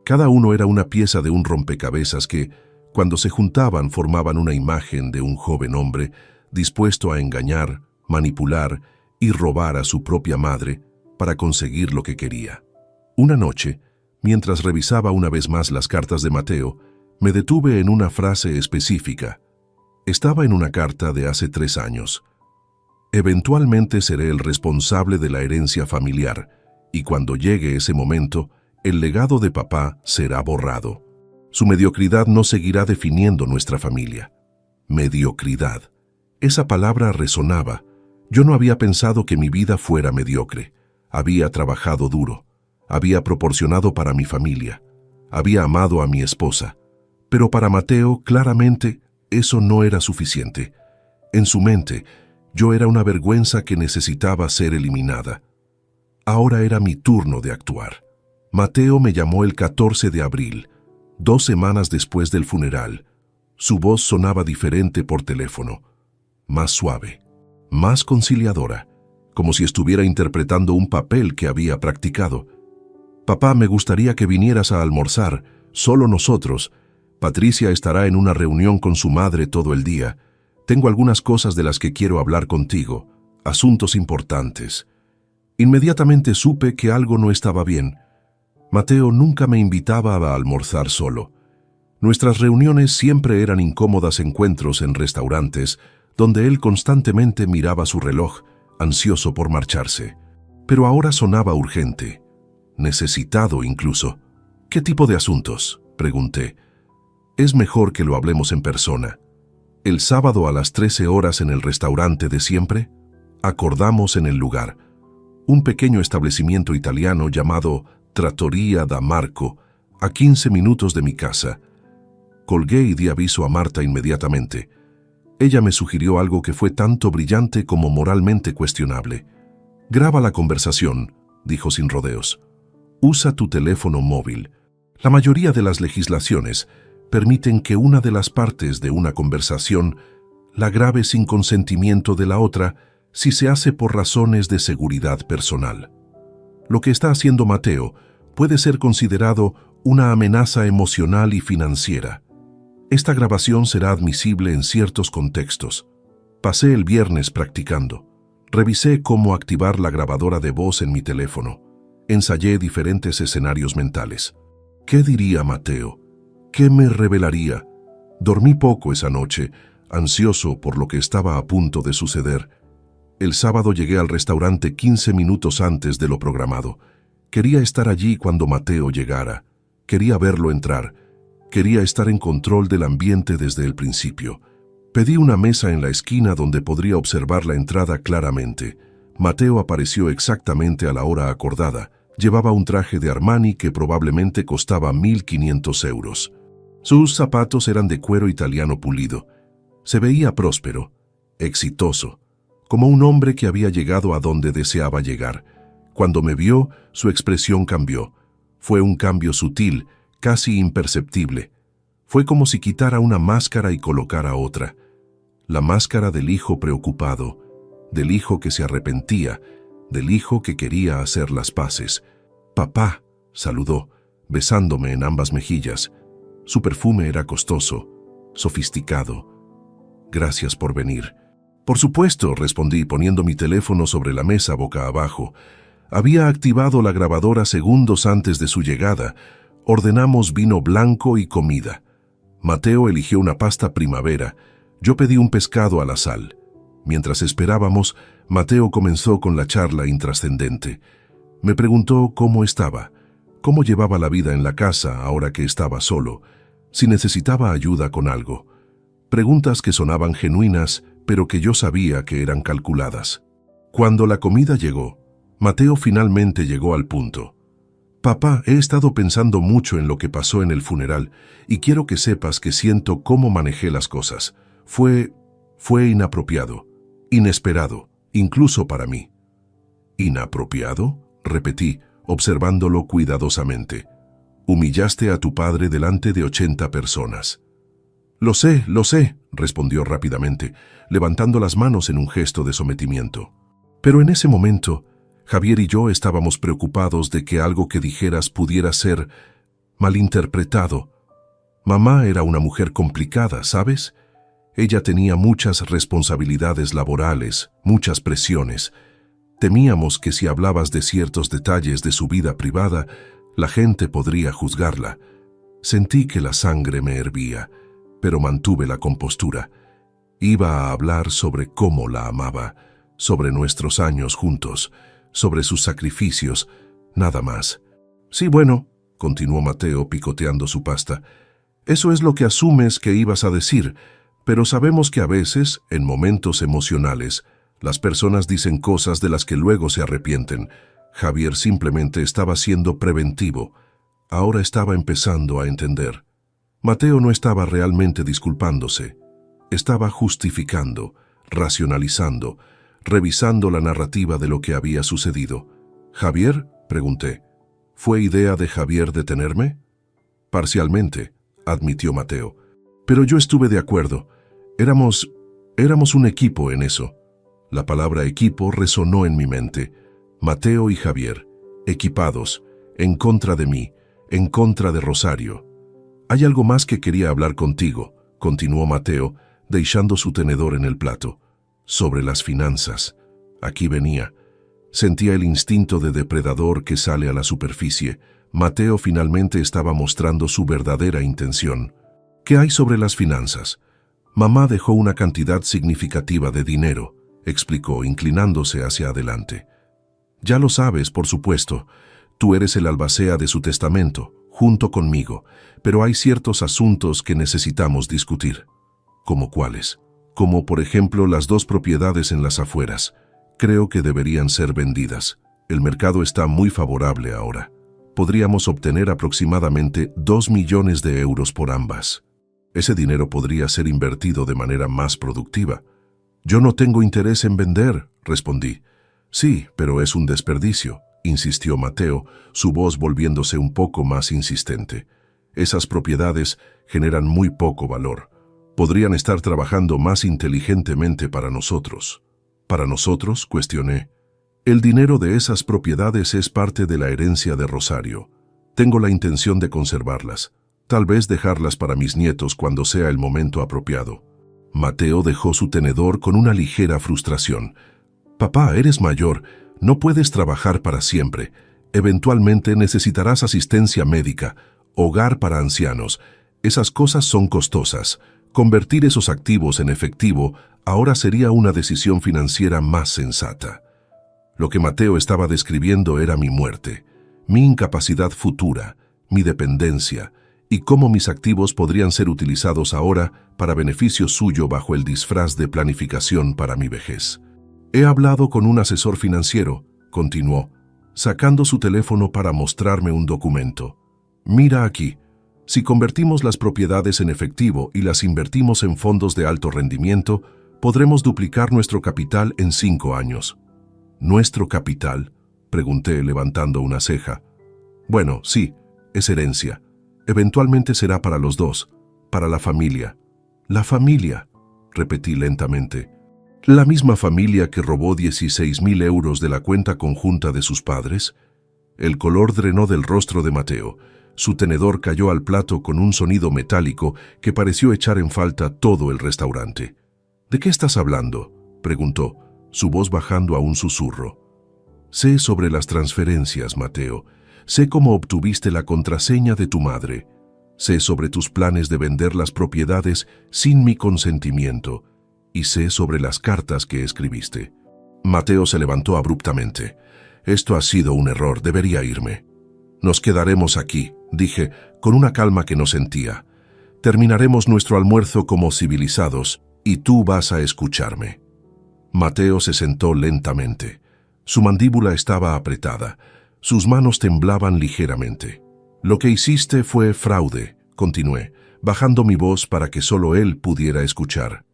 Cada uno era una pieza de un rompecabezas que, cuando se juntaban, formaban una imagen de un joven hombre dispuesto a engañar, manipular y robar a su propia madre para conseguir lo que quería. Una noche, mientras revisaba una vez más las cartas de Mateo, me detuve en una frase específica. Estaba en una carta de hace 3 años. «Eventualmente seré el responsable de la herencia familiar, y cuando llegue ese momento, el legado de papá será borrado. Su mediocridad no seguirá definiendo nuestra familia». Mediocridad. Esa palabra resonaba. Yo no había pensado que mi vida fuera mediocre. Había trabajado duro. Había proporcionado para mi familia. Había amado a mi esposa. Pero para Mateo, claramente, eso no era suficiente. En su mente, yo era una vergüenza que necesitaba ser eliminada. Ahora era mi turno de actuar. Mateo me llamó el 14 de abril, 2 semanas después del funeral. Su voz sonaba diferente por teléfono, más suave, más conciliadora, como si estuviera interpretando un papel que había practicado. «Papá, me gustaría que vinieras a almorzar, solo nosotros. Patricia estará en una reunión con su madre todo el día. Tengo algunas cosas de las que quiero hablar contigo, asuntos importantes». Inmediatamente supe que algo no estaba bien. Mateo nunca me invitaba a almorzar solo. Nuestras reuniones siempre eran incómodos encuentros en restaurantes, donde él constantemente miraba su reloj, ansioso por marcharse. Pero ahora sonaba urgente, necesitado incluso. «¿Qué tipo de asuntos?», pregunté. «Es mejor que lo hablemos en persona». El sábado a las 13 horas en el restaurante de siempre, acordamos en el lugar. Un pequeño establecimiento italiano llamado Trattoria da Marco, a 15 minutos de mi casa. Colgué y di aviso a Marta inmediatamente. Ella me sugirió algo que fue tanto brillante como moralmente cuestionable. «Graba la conversación», dijo sin rodeos. «Usa tu teléfono móvil. La mayoría de las legislaciones permiten que una de las partes de una conversación la grabe sin consentimiento de la otra si se hace por razones de seguridad personal. Lo que está haciendo Mateo puede ser considerado una amenaza emocional y financiera. Esta grabación será admisible en ciertos contextos. Pasé el viernes practicando. Revisé cómo activar la grabadora de voz en mi teléfono. Ensayé diferentes escenarios mentales. ¿Qué diría Mateo? ¿Qué me revelaría? Dormí poco esa noche, ansioso por lo que estaba a punto de suceder. El sábado llegué al restaurante 15 minutos antes de lo programado. Quería estar allí cuando Mateo llegara. Quería verlo entrar. Quería estar en control del ambiente desde el principio. Pedí una mesa en la esquina donde podría observar la entrada claramente. Mateo apareció exactamente a la hora acordada. Llevaba un traje de Armani que probablemente costaba 1.500 euros. Sus zapatos eran de cuero italiano pulido. Se veía próspero, exitoso, como un hombre que había llegado a donde deseaba llegar. Cuando me vio, su expresión cambió. Fue un cambio sutil, casi imperceptible. Fue como si quitara una máscara y colocara otra. La máscara del hijo preocupado, del hijo que se arrepentía, del hijo que quería hacer las paces. «Papá», saludó, besándome en ambas mejillas. Su perfume era costoso, sofisticado. Gracias por venir. Por supuesto, respondí poniendo mi teléfono sobre la mesa boca abajo. Había activado la grabadora segundos antes de su llegada. Ordenamos vino blanco y comida. Mateo eligió una pasta primavera. Yo pedí un pescado a la sal. Mientras esperábamos, Mateo comenzó con la charla intrascendente. Me preguntó cómo estaba, cómo llevaba la vida en la casa ahora que estaba solo, si necesitaba ayuda con algo. Preguntas que sonaban genuinas, pero que yo sabía que eran calculadas. Cuando la comida llegó, Mateo finalmente llegó al punto. Papá, he estado pensando mucho en lo que pasó en el funeral y quiero que sepas que siento cómo manejé las cosas. Fue inapropiado, inesperado, incluso para mí. ¿Inapropiado?, repetí, observándolo cuidadosamente. Humillaste a tu padre delante de 80 personas. Lo sé, respondió rápidamente, levantando las manos en un gesto de sometimiento. Pero en ese momento, Javier y yo estábamos preocupados de que algo que dijeras pudiera ser malinterpretado. Mamá era una mujer complicada, ¿sabes? Ella tenía muchas responsabilidades laborales, muchas presiones. Temíamos que si hablabas de ciertos detalles de su vida privada, la gente podría juzgarla. Sentí que la sangre me hervía, pero mantuve la compostura. Iba a hablar sobre cómo la amaba, sobre nuestros años juntos, sobre sus sacrificios, nada más. Sí, bueno, continuó Mateo picoteando su pasta, eso es lo que asumes que ibas a decir, pero sabemos que a veces, en momentos emocionales, las personas dicen cosas de las que luego se arrepienten. Javier simplemente estaba siendo preventivo. Ahora estaba empezando a entender. Mateo no estaba realmente disculpándose. Estaba justificando, racionalizando, revisando la narrativa de lo que había sucedido. ¿Javier?, pregunté. ¿Fue idea de Javier detenerme? Parcialmente, admitió Mateo. Pero yo estuve de acuerdo. Éramos un equipo en eso. La palabra equipo resonó en mi mente. Mateo y Javier, equipados, en contra de mí, en contra de Rosario. Hay algo más que quería hablar contigo, continuó Mateo, dejando su tenedor en el plato. Sobre las finanzas. Aquí venía. Sentía el instinto de depredador que sale a la superficie. Mateo finalmente estaba mostrando su verdadera intención. ¿Qué hay sobre las finanzas? Mamá dejó una cantidad significativa de dinero, explicó, inclinándose hacia adelante. Ya lo sabes, por supuesto. Tú eres el albacea de su testamento, junto conmigo, pero hay ciertos asuntos que necesitamos discutir. ¿Cómo cuáles? Como por ejemplo las 2 propiedades en las afueras. Creo que deberían ser vendidas. El mercado está muy favorable ahora. Podríamos obtener aproximadamente 2 millones de euros por ambas. Ese dinero podría ser invertido de manera más productiva. Yo no tengo interés en vender, respondí. Sí, pero es un desperdicio, insistió Mateo, su voz volviéndose un poco más insistente. Esas propiedades generan muy poco valor. Podrían estar trabajando más inteligentemente para nosotros. ¿Para nosotros?, cuestioné. El dinero de esas propiedades es parte de la herencia de Rosario. Tengo la intención de conservarlas. Tal vez dejarlas para mis nietos cuando sea el momento apropiado. Mateo dejó su tenedor con una ligera frustración. Papá, eres mayor, no puedes trabajar para siempre. Eventualmente necesitarás asistencia médica, hogar para ancianos. Esas cosas son costosas. Convertir esos activos en efectivo ahora sería una decisión financiera más sensata. Lo que Mateo estaba describiendo era mi muerte, mi incapacidad futura, mi dependencia, y cómo mis activos podrían ser utilizados ahora para beneficio suyo bajo el disfraz de planificación para mi vejez. He hablado con un asesor financiero, continuó, sacando su teléfono para mostrarme un documento. Mira aquí, si convertimos las propiedades en efectivo y las invertimos en fondos de alto rendimiento, podremos duplicar nuestro capital en 5 años. ¿Nuestro capital?, pregunté levantando una ceja. Bueno, sí, es herencia. Eventualmente será para los dos, para la familia. La familia, repetí lentamente. ¿La misma familia que robó 16.000 euros de la cuenta conjunta de sus padres? El color drenó del rostro de Mateo. Su tenedor cayó al plato con un sonido metálico que pareció echar en falta todo el restaurante. ¿De qué estás hablando?, preguntó, su voz bajando a un susurro. Sé sobre las transferencias, Mateo. Sé cómo obtuviste la contraseña de tu madre. Sé sobre tus planes de vender las propiedades sin mi consentimiento. Y sé sobre las cartas que escribiste. Mateo se levantó abruptamente. Esto ha sido un error, debería irme. Nos quedaremos aquí, dije, con una calma que no sentía. Terminaremos nuestro almuerzo como civilizados, y tú vas a escucharme. Mateo se sentó lentamente. Su mandíbula estaba apretada. Sus manos temblaban ligeramente. Lo que hiciste fue fraude, continué, bajando mi voz para que solo él pudiera escuchar.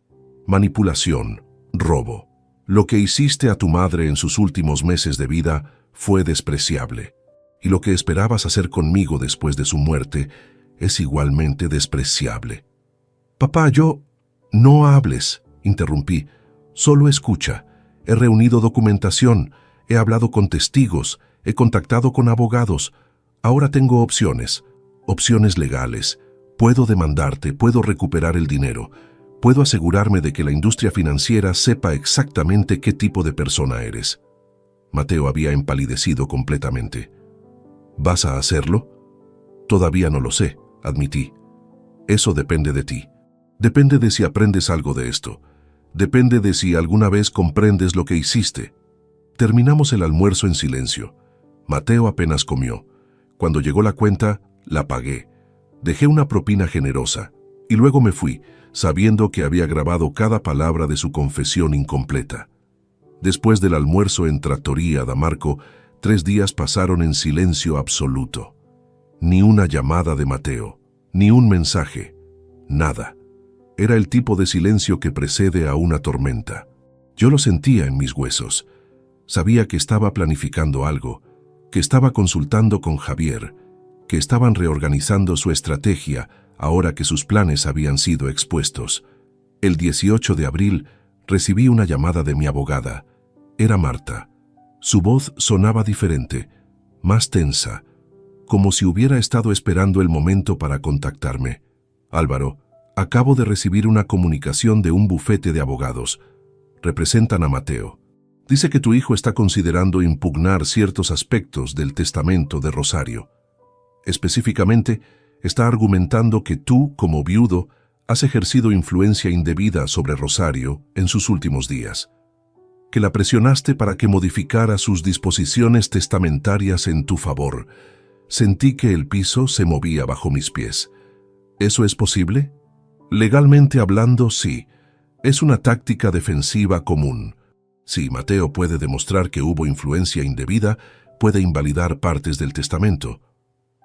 Manipulación, robo. Lo que hiciste a tu madre en sus últimos meses de vida fue despreciable. Y lo que esperabas hacer conmigo después de su muerte es igualmente despreciable. Papá, yo... No hables, interrumpí. Solo escucha. He reunido documentación, he hablado con testigos, he contactado con abogados. Ahora tengo opciones legales. Puedo demandarte, puedo recuperar el dinero. Puedo asegurarme de que la industria financiera sepa exactamente qué tipo de persona eres. Mateo había empalidecido completamente. ¿Vas a hacerlo? Todavía no lo sé, admití. Eso depende de ti. Depende de si aprendes algo de esto. Depende de si alguna vez comprendes lo que hiciste. Terminamos el almuerzo en silencio. Mateo apenas comió. Cuando llegó la cuenta, la pagué. Dejé una propina generosa y luego me fui, sabiendo que había grabado cada palabra de su confesión incompleta. Después del almuerzo en Trattoria da Marco, 3 días pasaron en silencio absoluto. Ni una llamada de Mateo, ni un mensaje, nada. Era el tipo de silencio que precede a una tormenta. Yo lo sentía en mis huesos. Sabía que estaba planificando algo, que estaba consultando con Javier, que estaban reorganizando su estrategia ahora que sus planes habían sido expuestos. El 18 de abril recibí una llamada de mi abogada. Era Marta. Su voz sonaba diferente, más tensa, como si hubiera estado esperando el momento para contactarme. Álvaro, acabo de recibir una comunicación de un bufete de abogados. Representan a Mateo. Dice que tu hijo está considerando impugnar ciertos aspectos del testamento de Rosario. Específicamente, está argumentando que tú, como viudo, has ejercido influencia indebida sobre Rosario en sus últimos días. Que la presionaste para que modificara sus disposiciones testamentarias en tu favor. Sentí que el piso se movía bajo mis pies. ¿Eso es posible? Legalmente hablando, sí. Es una táctica defensiva común. Si Mateo puede demostrar que hubo influencia indebida, puede invalidar partes del testamento.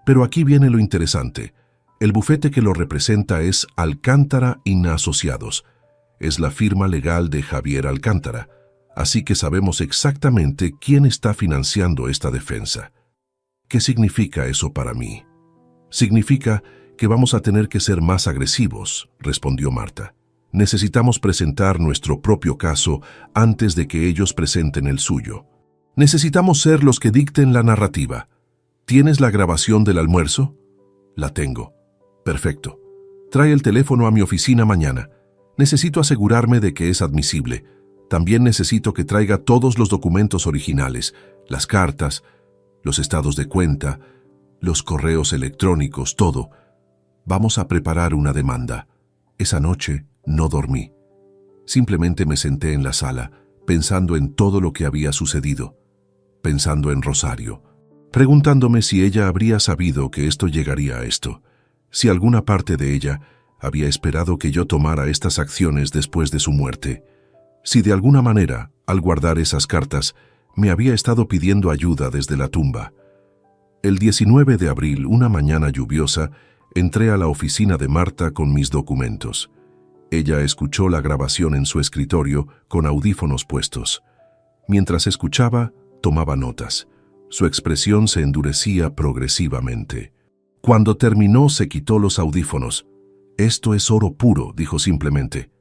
Pero aquí viene lo interesante. El bufete que lo representa es Alcántara y Asociados. Es la firma legal de Javier Alcántara. Así que sabemos exactamente quién está financiando esta defensa. ¿Qué significa eso para mí? Significa que vamos a tener que ser más agresivos, respondió Marta. Necesitamos presentar nuestro propio caso antes de que ellos presenten el suyo. Necesitamos ser los que dicten la narrativa. ¿Tienes la grabación del almuerzo? La tengo. Perfecto. Trae el teléfono a mi oficina mañana. Necesito asegurarme de que es admisible. También necesito que traiga todos los documentos originales, las cartas, los estados de cuenta, los correos electrónicos, todo. Vamos a preparar una demanda. Esa noche no dormí. Simplemente me senté en la sala, pensando en todo lo que había sucedido, pensando en Rosario, preguntándome si ella habría sabido que esto llegaría a esto, si alguna parte de ella había esperado que yo tomara estas acciones después de su muerte, si de alguna manera, al guardar esas cartas, me había estado pidiendo ayuda desde la tumba. El 19 de abril, una mañana lluviosa, entré a la oficina de Marta con mis documentos. Ella escuchó la grabación en su escritorio con audífonos puestos. Mientras escuchaba, tomaba notas. Su expresión se endurecía progresivamente. Cuando terminó, se quitó los audífonos. Esto es oro puro, dijo simplemente.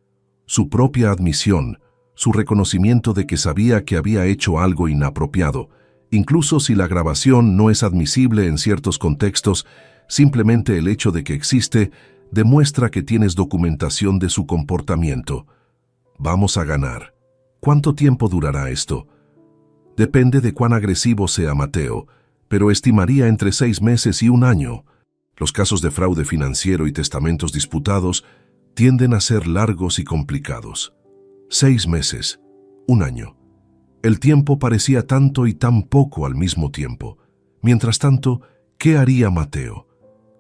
Su propia admisión, su reconocimiento de que sabía que había hecho algo inapropiado, incluso si la grabación no es admisible en ciertos contextos, simplemente el hecho de que existe demuestra que tienes documentación de su comportamiento. Vamos a ganar. ¿Cuánto tiempo durará esto? Depende de cuán agresivo sea Mateo, pero estimaría entre 6 meses y 1 año. Los casos de fraude financiero y testamentos disputados tienden a ser largos y complicados. 6 meses, 1 año. El tiempo parecía tanto y tan poco al mismo tiempo. Mientras tanto, ¿qué haría Mateo?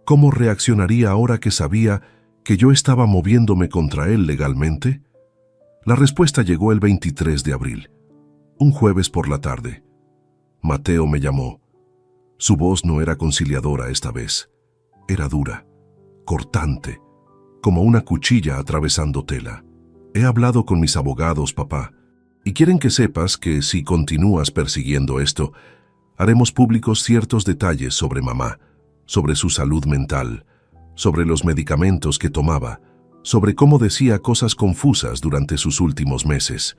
¿Cómo reaccionaría ahora que sabía que yo estaba moviéndome contra él legalmente? La respuesta llegó el 23 de abril, un jueves por la tarde. Mateo me llamó. Su voz no era conciliadora esta vez. Era dura, cortante, como una cuchilla atravesando tela. He hablado con mis abogados, papá, y quieren que sepas que si continúas persiguiendo esto, haremos públicos ciertos detalles sobre mamá, sobre su salud mental, sobre los medicamentos que tomaba, sobre cómo decía cosas confusas durante sus últimos meses.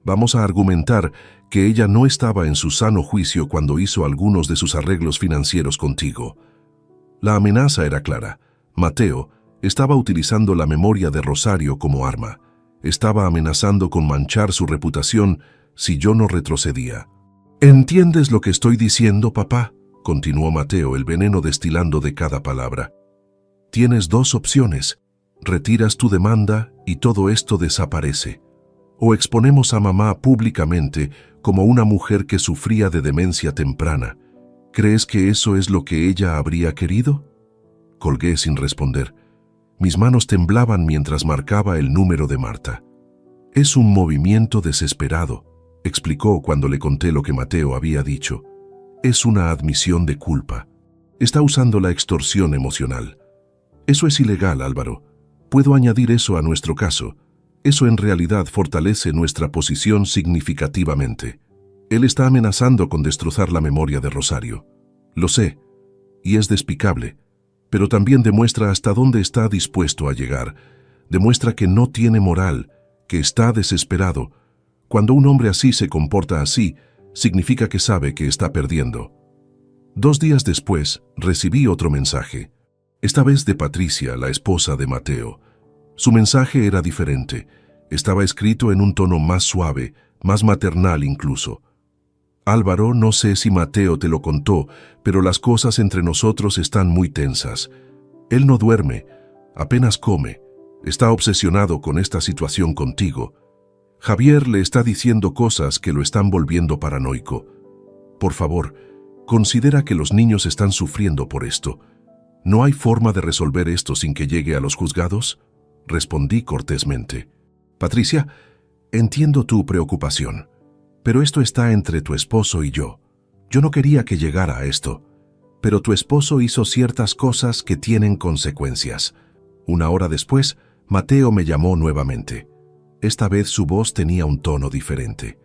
Vamos a argumentar que ella no estaba en su sano juicio cuando hizo algunos de sus arreglos financieros contigo. La amenaza era clara. Mateo estaba utilizando la memoria de Rosario como arma. Estaba amenazando con manchar su reputación si yo no retrocedía. ¿Entiendes lo que estoy diciendo, papá?, continuó Mateo, el veneno destilando de cada palabra. Tienes 2 opciones. Retiras tu demanda y todo esto desaparece. O exponemos a mamá públicamente como una mujer que sufría de demencia temprana. ¿Crees que eso es lo que ella habría querido? Colgué sin responder. Mis manos temblaban mientras marcaba el número de Marta. Es un movimiento desesperado, explicó cuando le conté lo que Mateo había dicho. Es una admisión de culpa. Está usando la extorsión emocional. Eso es ilegal, Álvaro. Puedo añadir eso a nuestro caso. Eso en realidad fortalece nuestra posición significativamente. Él está amenazando con destrozar la memoria de Rosario. Lo sé, y es despicable, pero también demuestra hasta dónde está dispuesto a llegar. Demuestra que no tiene moral, que está desesperado. Cuando un hombre así se comporta así, significa que sabe que está perdiendo. 2 días después, recibí otro mensaje, esta vez de Patricia, la esposa de Mateo. Su mensaje era diferente. Estaba escrito en un tono más suave, más maternal incluso. Álvaro, no sé si Mateo te lo contó, pero las cosas entre nosotros están muy tensas. Él no duerme, apenas come. Está obsesionado con esta situación contigo. Javier le está diciendo cosas que lo están volviendo paranoico. Por favor, considera que los niños están sufriendo por esto. ¿No hay forma de resolver esto sin que llegue a los juzgados? Respondí cortésmente. Patricia, entiendo tu preocupación, pero esto está entre tu esposo y yo. Yo no quería que llegara a esto, pero tu esposo hizo ciertas cosas que tienen consecuencias. 1 hora después, Mateo me llamó nuevamente. Esta vez su voz tenía un tono diferente.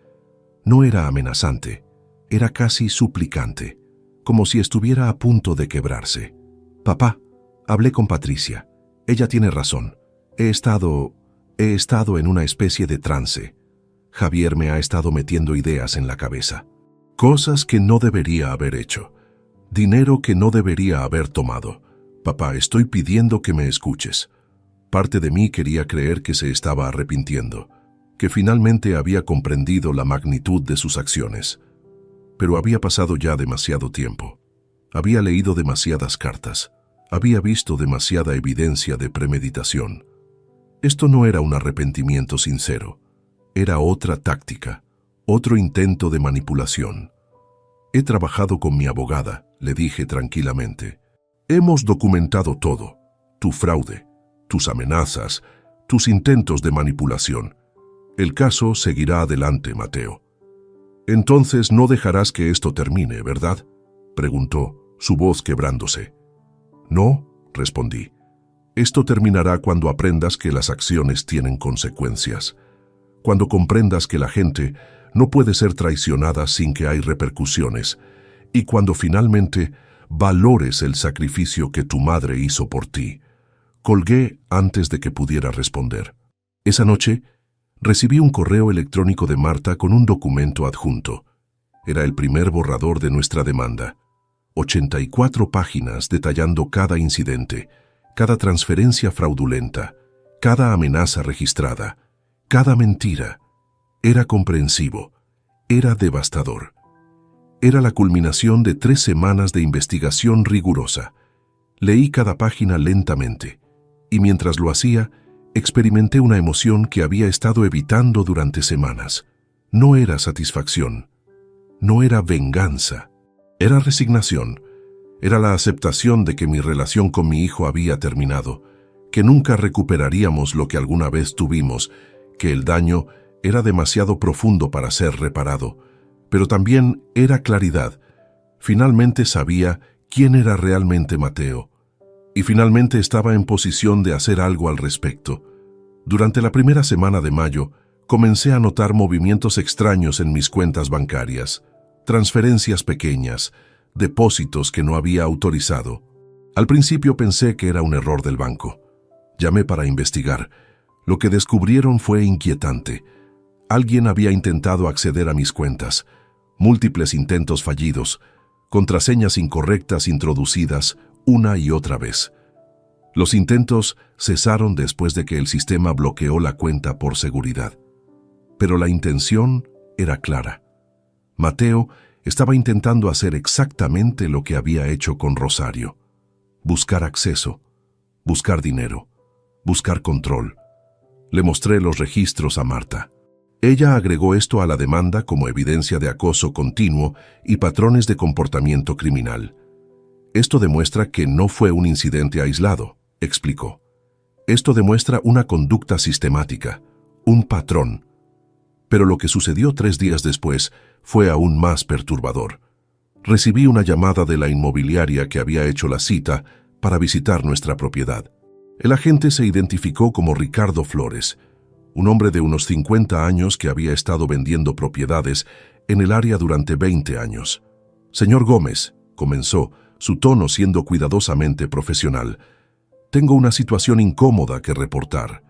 No era amenazante, era casi suplicante, como si estuviera a punto de quebrarse. Papá, hablé con Patricia. Ella tiene razón. He estado en una especie de trance. Javier me ha estado metiendo ideas en la cabeza. Cosas que no debería haber hecho. Dinero que no debería haber tomado. Papá, estoy pidiendo que me escuches. Parte de mí quería creer que se estaba arrepintiendo, que finalmente había comprendido la magnitud de sus acciones. Pero había pasado ya demasiado tiempo. Había leído demasiadas cartas. Había visto demasiada evidencia de premeditación. Esto no era un arrepentimiento sincero. Era otra táctica, otro intento de manipulación. He trabajado con mi abogada, le dije tranquilamente. Hemos documentado todo. Tu fraude, tus amenazas, tus intentos de manipulación. El caso seguirá adelante, Mateo. Entonces no dejarás que esto termine, ¿verdad?, preguntó, su voz quebrándose. No, respondí. Esto terminará cuando aprendas que las acciones tienen consecuencias. Cuando comprendas que la gente no puede ser traicionada sin que hay repercusiones. Y cuando finalmente valores el sacrificio que tu madre hizo por ti. Colgué antes de que pudiera responder. Esa noche, recibí un correo electrónico de Marta con un documento adjunto. Era el primer borrador de nuestra demanda. 84 páginas detallando cada incidente, cada transferencia fraudulenta, cada amenaza registrada, Cada mentira era comprensivo, era devastador. Era la culminación de 3 semanas de investigación rigurosa. Leí cada página lentamente, y mientras lo hacía, experimenté una emoción que había estado evitando durante semanas. No era satisfacción, no era venganza, era resignación. Era la aceptación de que mi relación con mi hijo había terminado, que nunca recuperaríamos lo que alguna vez tuvimos, que el daño era demasiado profundo para ser reparado. Pero también era claridad. Finalmente sabía quién era realmente Mateo, y finalmente estaba en posición de hacer algo al respecto. Durante la primera semana de mayo, comencé a notar movimientos extraños en mis cuentas bancarias, transferencias pequeñas, depósitos que no había autorizado. Al principio pensé que era un error del banco. Llamé para investigar. Lo que descubrieron fue inquietante. Alguien había intentado acceder a mis cuentas. Múltiples intentos fallidos, contraseñas incorrectas introducidas una y otra vez. Los intentos cesaron después de que el sistema bloqueó la cuenta por seguridad. Pero la intención era clara. Mateo estaba intentando hacer exactamente lo que había hecho con Rosario. Buscar acceso, buscar dinero, buscar control. Le mostré los registros a Marta. Ella agregó esto a la demanda como evidencia de acoso continuo y patrones de comportamiento criminal. Esto demuestra que no fue un incidente aislado, explicó. Esto demuestra una conducta sistemática, un patrón. Pero lo que sucedió 3 días después fue aún más perturbador. Recibí una llamada de la inmobiliaria que había hecho la cita para visitar nuestra propiedad. El agente se identificó como Ricardo Flores, un hombre de unos 50 años que había estado vendiendo propiedades en el área durante 20 años. Señor Gómez, comenzó, su tono siendo cuidadosamente profesional, tengo una situación incómoda que reportar.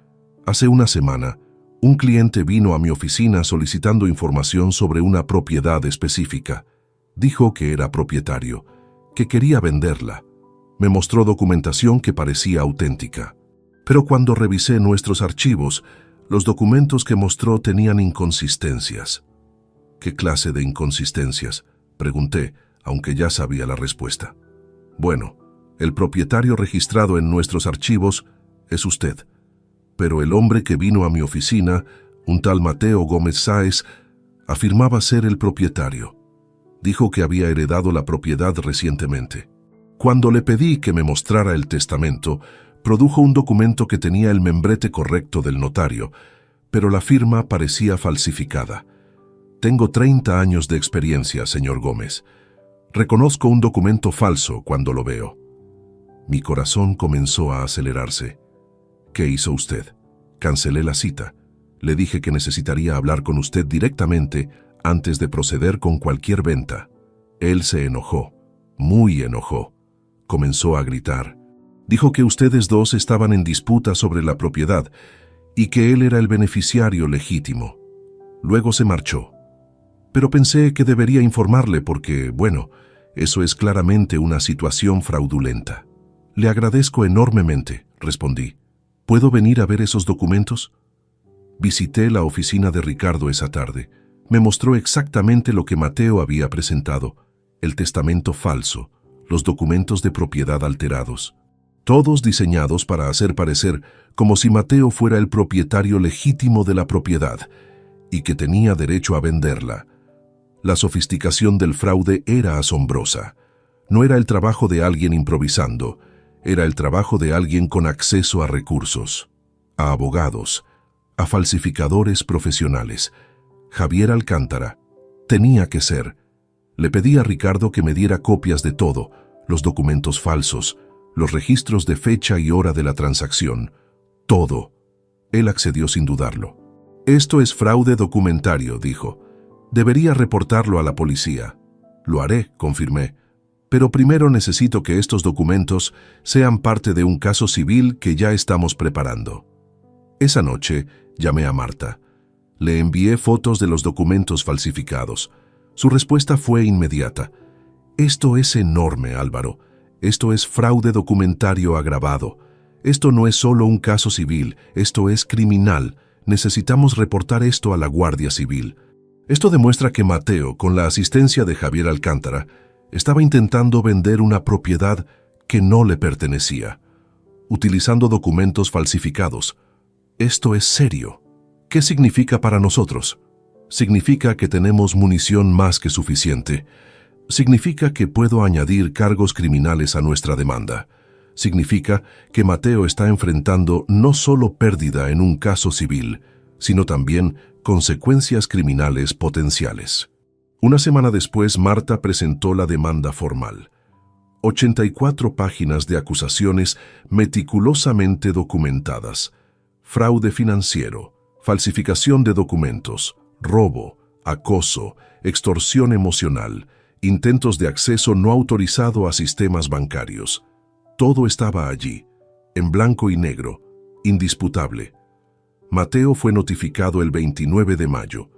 Hace una semana, un cliente vino a mi oficina solicitando información sobre una propiedad específica. Dijo que era propietario, que quería venderla. Me mostró documentación que parecía auténtica. Pero cuando revisé nuestros archivos, los documentos que mostró tenían inconsistencias. ¿Qué clase de inconsistencias?, pregunté, aunque ya sabía la respuesta. Bueno, el propietario registrado en nuestros archivos es usted. Pero el hombre que vino a mi oficina, un tal Mateo Gómez Sáez, afirmaba ser el propietario. Dijo que había heredado la propiedad recientemente. Cuando le pedí que me mostrara el testamento, produjo un documento que tenía el membrete correcto del notario, pero la firma parecía falsificada. Tengo 30 años de experiencia, señor Gómez. Reconozco un documento falso cuando lo veo. Mi corazón comenzó a acelerarse. ¿Qué hizo usted? Cancelé la cita. Le dije que necesitaría hablar con usted directamente antes de proceder con cualquier venta. Él se enojó, muy enojó. Comenzó a gritar. Dijo que ustedes dos estaban en disputa sobre la propiedad y que él era el beneficiario legítimo. Luego se marchó. Pero pensé que debería informarle porque, bueno, eso es claramente una situación fraudulenta. Le agradezco enormemente, respondí. ¿Puedo venir a ver esos documentos? Visité la oficina de Ricardo esa tarde. Me mostró exactamente lo que Mateo había presentado, el testamento falso, los documentos de propiedad alterados, todos diseñados para hacer parecer como si Mateo fuera el propietario legítimo de la propiedad y que tenía derecho a venderla. La sofisticación del fraude era asombrosa. No era el trabajo de alguien improvisando, era el trabajo de alguien con acceso a recursos, a abogados, a falsificadores profesionales. Javier Alcántara tenía que ser. Le pedí a Ricardo que me diera copias de todo, los documentos falsos, los registros de fecha y hora de la transacción, todo. Él accedió sin dudarlo. Esto es fraude documentario, dijo. Debería reportarlo a la policía. Lo haré, confirmé. Pero primero necesito que estos documentos sean parte de un caso civil que ya estamos preparando. Esa noche llamé a Marta. Le envié fotos de los documentos falsificados. Su respuesta fue inmediata. Esto es enorme, Álvaro. Esto es fraude documentario agravado. Esto no es solo un caso civil, esto es criminal. Necesitamos reportar esto a la Guardia Civil. Esto demuestra que Mateo, con la asistencia de Javier Alcántara, estaba intentando vender una propiedad que no le pertenecía, utilizando documentos falsificados. Esto es serio. ¿Qué significa para nosotros? Significa que tenemos munición más que suficiente. Significa que puedo añadir cargos criminales a nuestra demanda. Significa que Mateo está enfrentando no solo pérdida en un caso civil, sino también consecuencias criminales potenciales. Una semana después, Marta presentó la demanda formal. 84 páginas de acusaciones meticulosamente documentadas. Fraude financiero, falsificación de documentos, robo, acoso, extorsión emocional, intentos de acceso no autorizado a sistemas bancarios. Todo estaba allí, en blanco y negro, indisputable. Mateo fue notificado el 29 de mayo.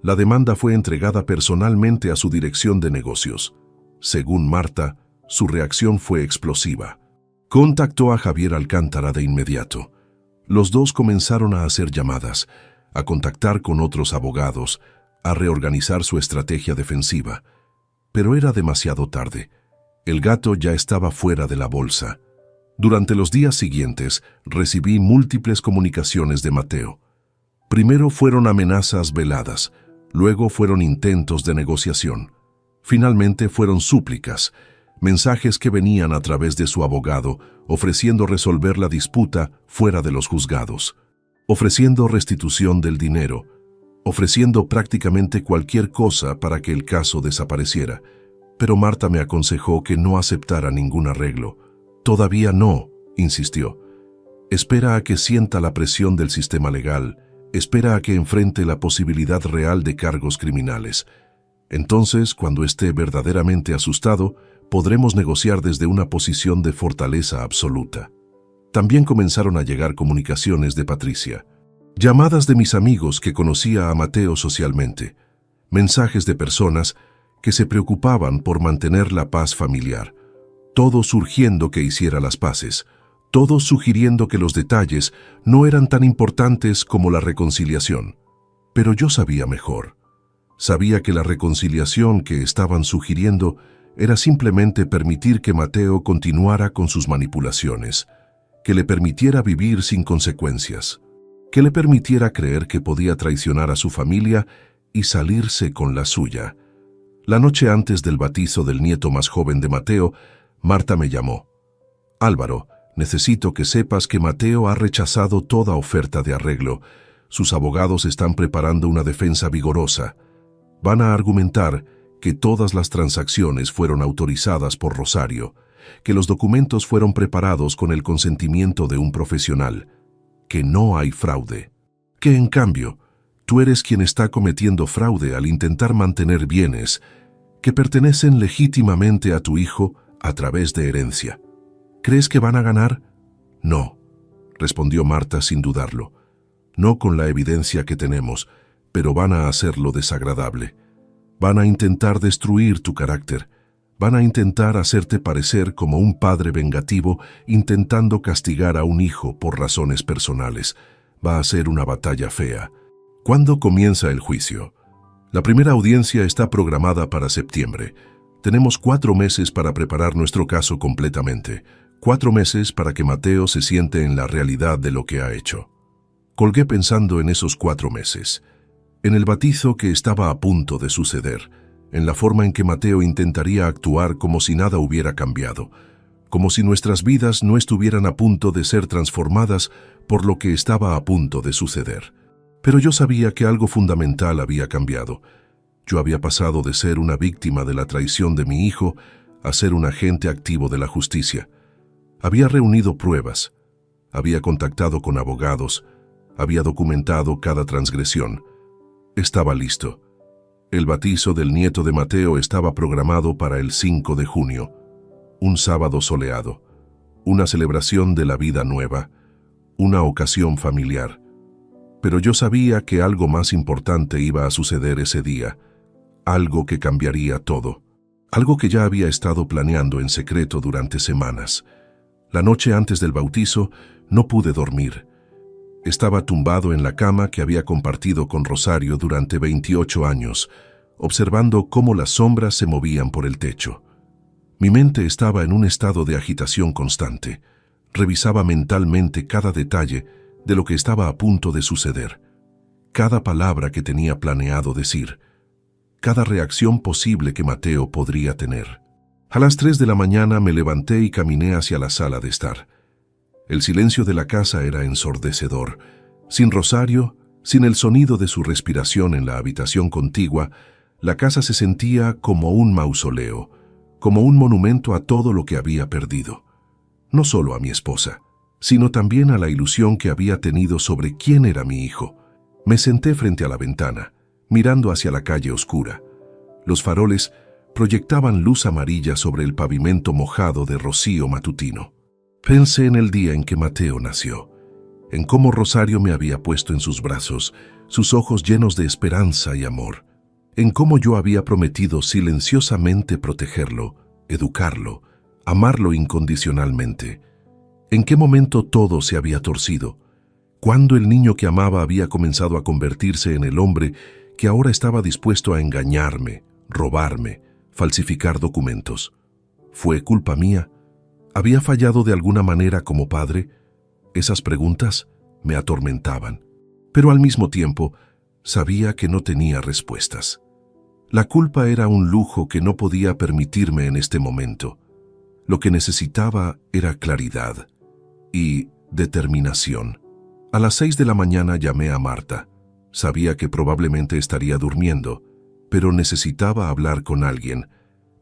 La demanda fue entregada personalmente a su dirección de negocios. Según Marta, su reacción fue explosiva. Contactó a Javier Alcántara de inmediato. Los dos comenzaron a hacer llamadas, a contactar con otros abogados, a reorganizar su estrategia defensiva. Pero era demasiado tarde. El gato ya estaba fuera de la bolsa. Durante los días siguientes, recibí múltiples comunicaciones de Mateo. Primero fueron amenazas veladas, luego fueron intentos de negociación. Finalmente fueron súplicas, mensajes que venían a través de su abogado, ofreciendo resolver la disputa fuera de los juzgados, ofreciendo restitución del dinero, ofreciendo prácticamente cualquier cosa para que el caso desapareciera. Pero Marta me aconsejó que no aceptara ningún arreglo. Todavía no, insistió. Espera a que sienta la presión del sistema legal, espera a que enfrente la posibilidad real de cargos criminales. Entonces, cuando esté verdaderamente asustado, podremos negociar desde una posición de fortaleza absoluta. También comenzaron a llegar comunicaciones de Patricia, llamadas de mis amigos que conocía a Mateo socialmente, mensajes de personas que se preocupaban por mantener la paz familiar, todos urgiendo que hiciera las paces, todos sugiriendo que los detalles no eran tan importantes como la reconciliación. Pero yo sabía mejor. Sabía que la reconciliación que estaban sugiriendo era simplemente permitir que Mateo continuara con sus manipulaciones, que le permitiera vivir sin consecuencias, que le permitiera creer que podía traicionar a su familia y salirse con la suya. La noche antes del bautizo del nieto más joven de Mateo, Marta me llamó. Álvaro, necesito que sepas que Mateo ha rechazado toda oferta de arreglo. Sus abogados están preparando una defensa vigorosa. Van a argumentar que todas las transacciones fueron autorizadas por Rosario, que los documentos fueron preparados con el consentimiento de un profesional, que no hay fraude, que en cambio, tú eres quien está cometiendo fraude al intentar mantener bienes que pertenecen legítimamente a tu hijo a través de herencia. ¿Crees que van a ganar? No, respondió Marta sin dudarlo. No con la evidencia que tenemos, pero van a hacerlo desagradable. Van a intentar destruir tu carácter. Van a intentar hacerte parecer como un padre vengativo intentando castigar a un hijo por razones personales. Va a ser una batalla fea. ¿Cuándo comienza el juicio? La primera audiencia está programada para septiembre. Tenemos 4 meses para preparar nuestro caso completamente. 4 meses para que Mateo se siente en la realidad de lo que ha hecho. Colgué pensando en esos 4 meses, en el bautizo que estaba a punto de suceder, en la forma en que Mateo intentaría actuar como si nada hubiera cambiado, como si nuestras vidas no estuvieran a punto de ser transformadas por lo que estaba a punto de suceder. Pero yo sabía que algo fundamental había cambiado. Yo había pasado de ser una víctima de la traición de mi hijo a ser un agente activo de la justicia. Había reunido pruebas, había contactado con abogados, había documentado cada transgresión. Estaba listo. El bautizo del nieto de Mateo estaba programado para el 5 de junio, un sábado soleado, una celebración de la vida nueva, una ocasión familiar. Pero yo sabía que algo más importante iba a suceder ese día, algo que cambiaría todo, algo que ya había estado planeando en secreto durante semanas. La noche antes del bautizo no pude dormir. Estaba tumbado en la cama que había compartido con Rosario durante 28 años, observando cómo las sombras se movían por el techo. Mi mente estaba en un estado de agitación constante. Revisaba mentalmente cada detalle de lo que estaba a punto de suceder, cada palabra que tenía planeado decir, cada reacción posible que Mateo podría tener. A las 3 de la mañana me levanté y caminé hacia la sala de estar. El silencio de la casa era ensordecedor. Sin Rosario, sin el sonido de su respiración en la habitación contigua, la casa se sentía como un mausoleo, como un monumento a todo lo que había perdido. No solo a mi esposa, sino también a la ilusión que había tenido sobre quién era mi hijo. Me senté frente a la ventana, mirando hacia la calle oscura. Los faroles proyectaban luz amarilla sobre el pavimento mojado de rocío matutino. Pensé en el día en que Mateo nació, en cómo Rosario me había puesto en sus brazos, sus ojos llenos de esperanza y amor, en cómo yo había prometido silenciosamente protegerlo, educarlo, amarlo incondicionalmente. ¿En qué momento todo se había torcido? ¿Cuándo el niño que amaba había comenzado a convertirse en el hombre que ahora estaba dispuesto a engañarme, robarme, falsificar documentos? ¿Fue culpa mía? ¿Había fallado de alguna manera como padre? Esas preguntas me atormentaban, pero al mismo tiempo sabía que no tenía respuestas. La culpa era un lujo que no podía permitirme en este momento. Lo que necesitaba era claridad y determinación. A las 6 de la mañana llamé a Marta. Sabía que probablemente estaría durmiendo, pero necesitaba hablar con alguien.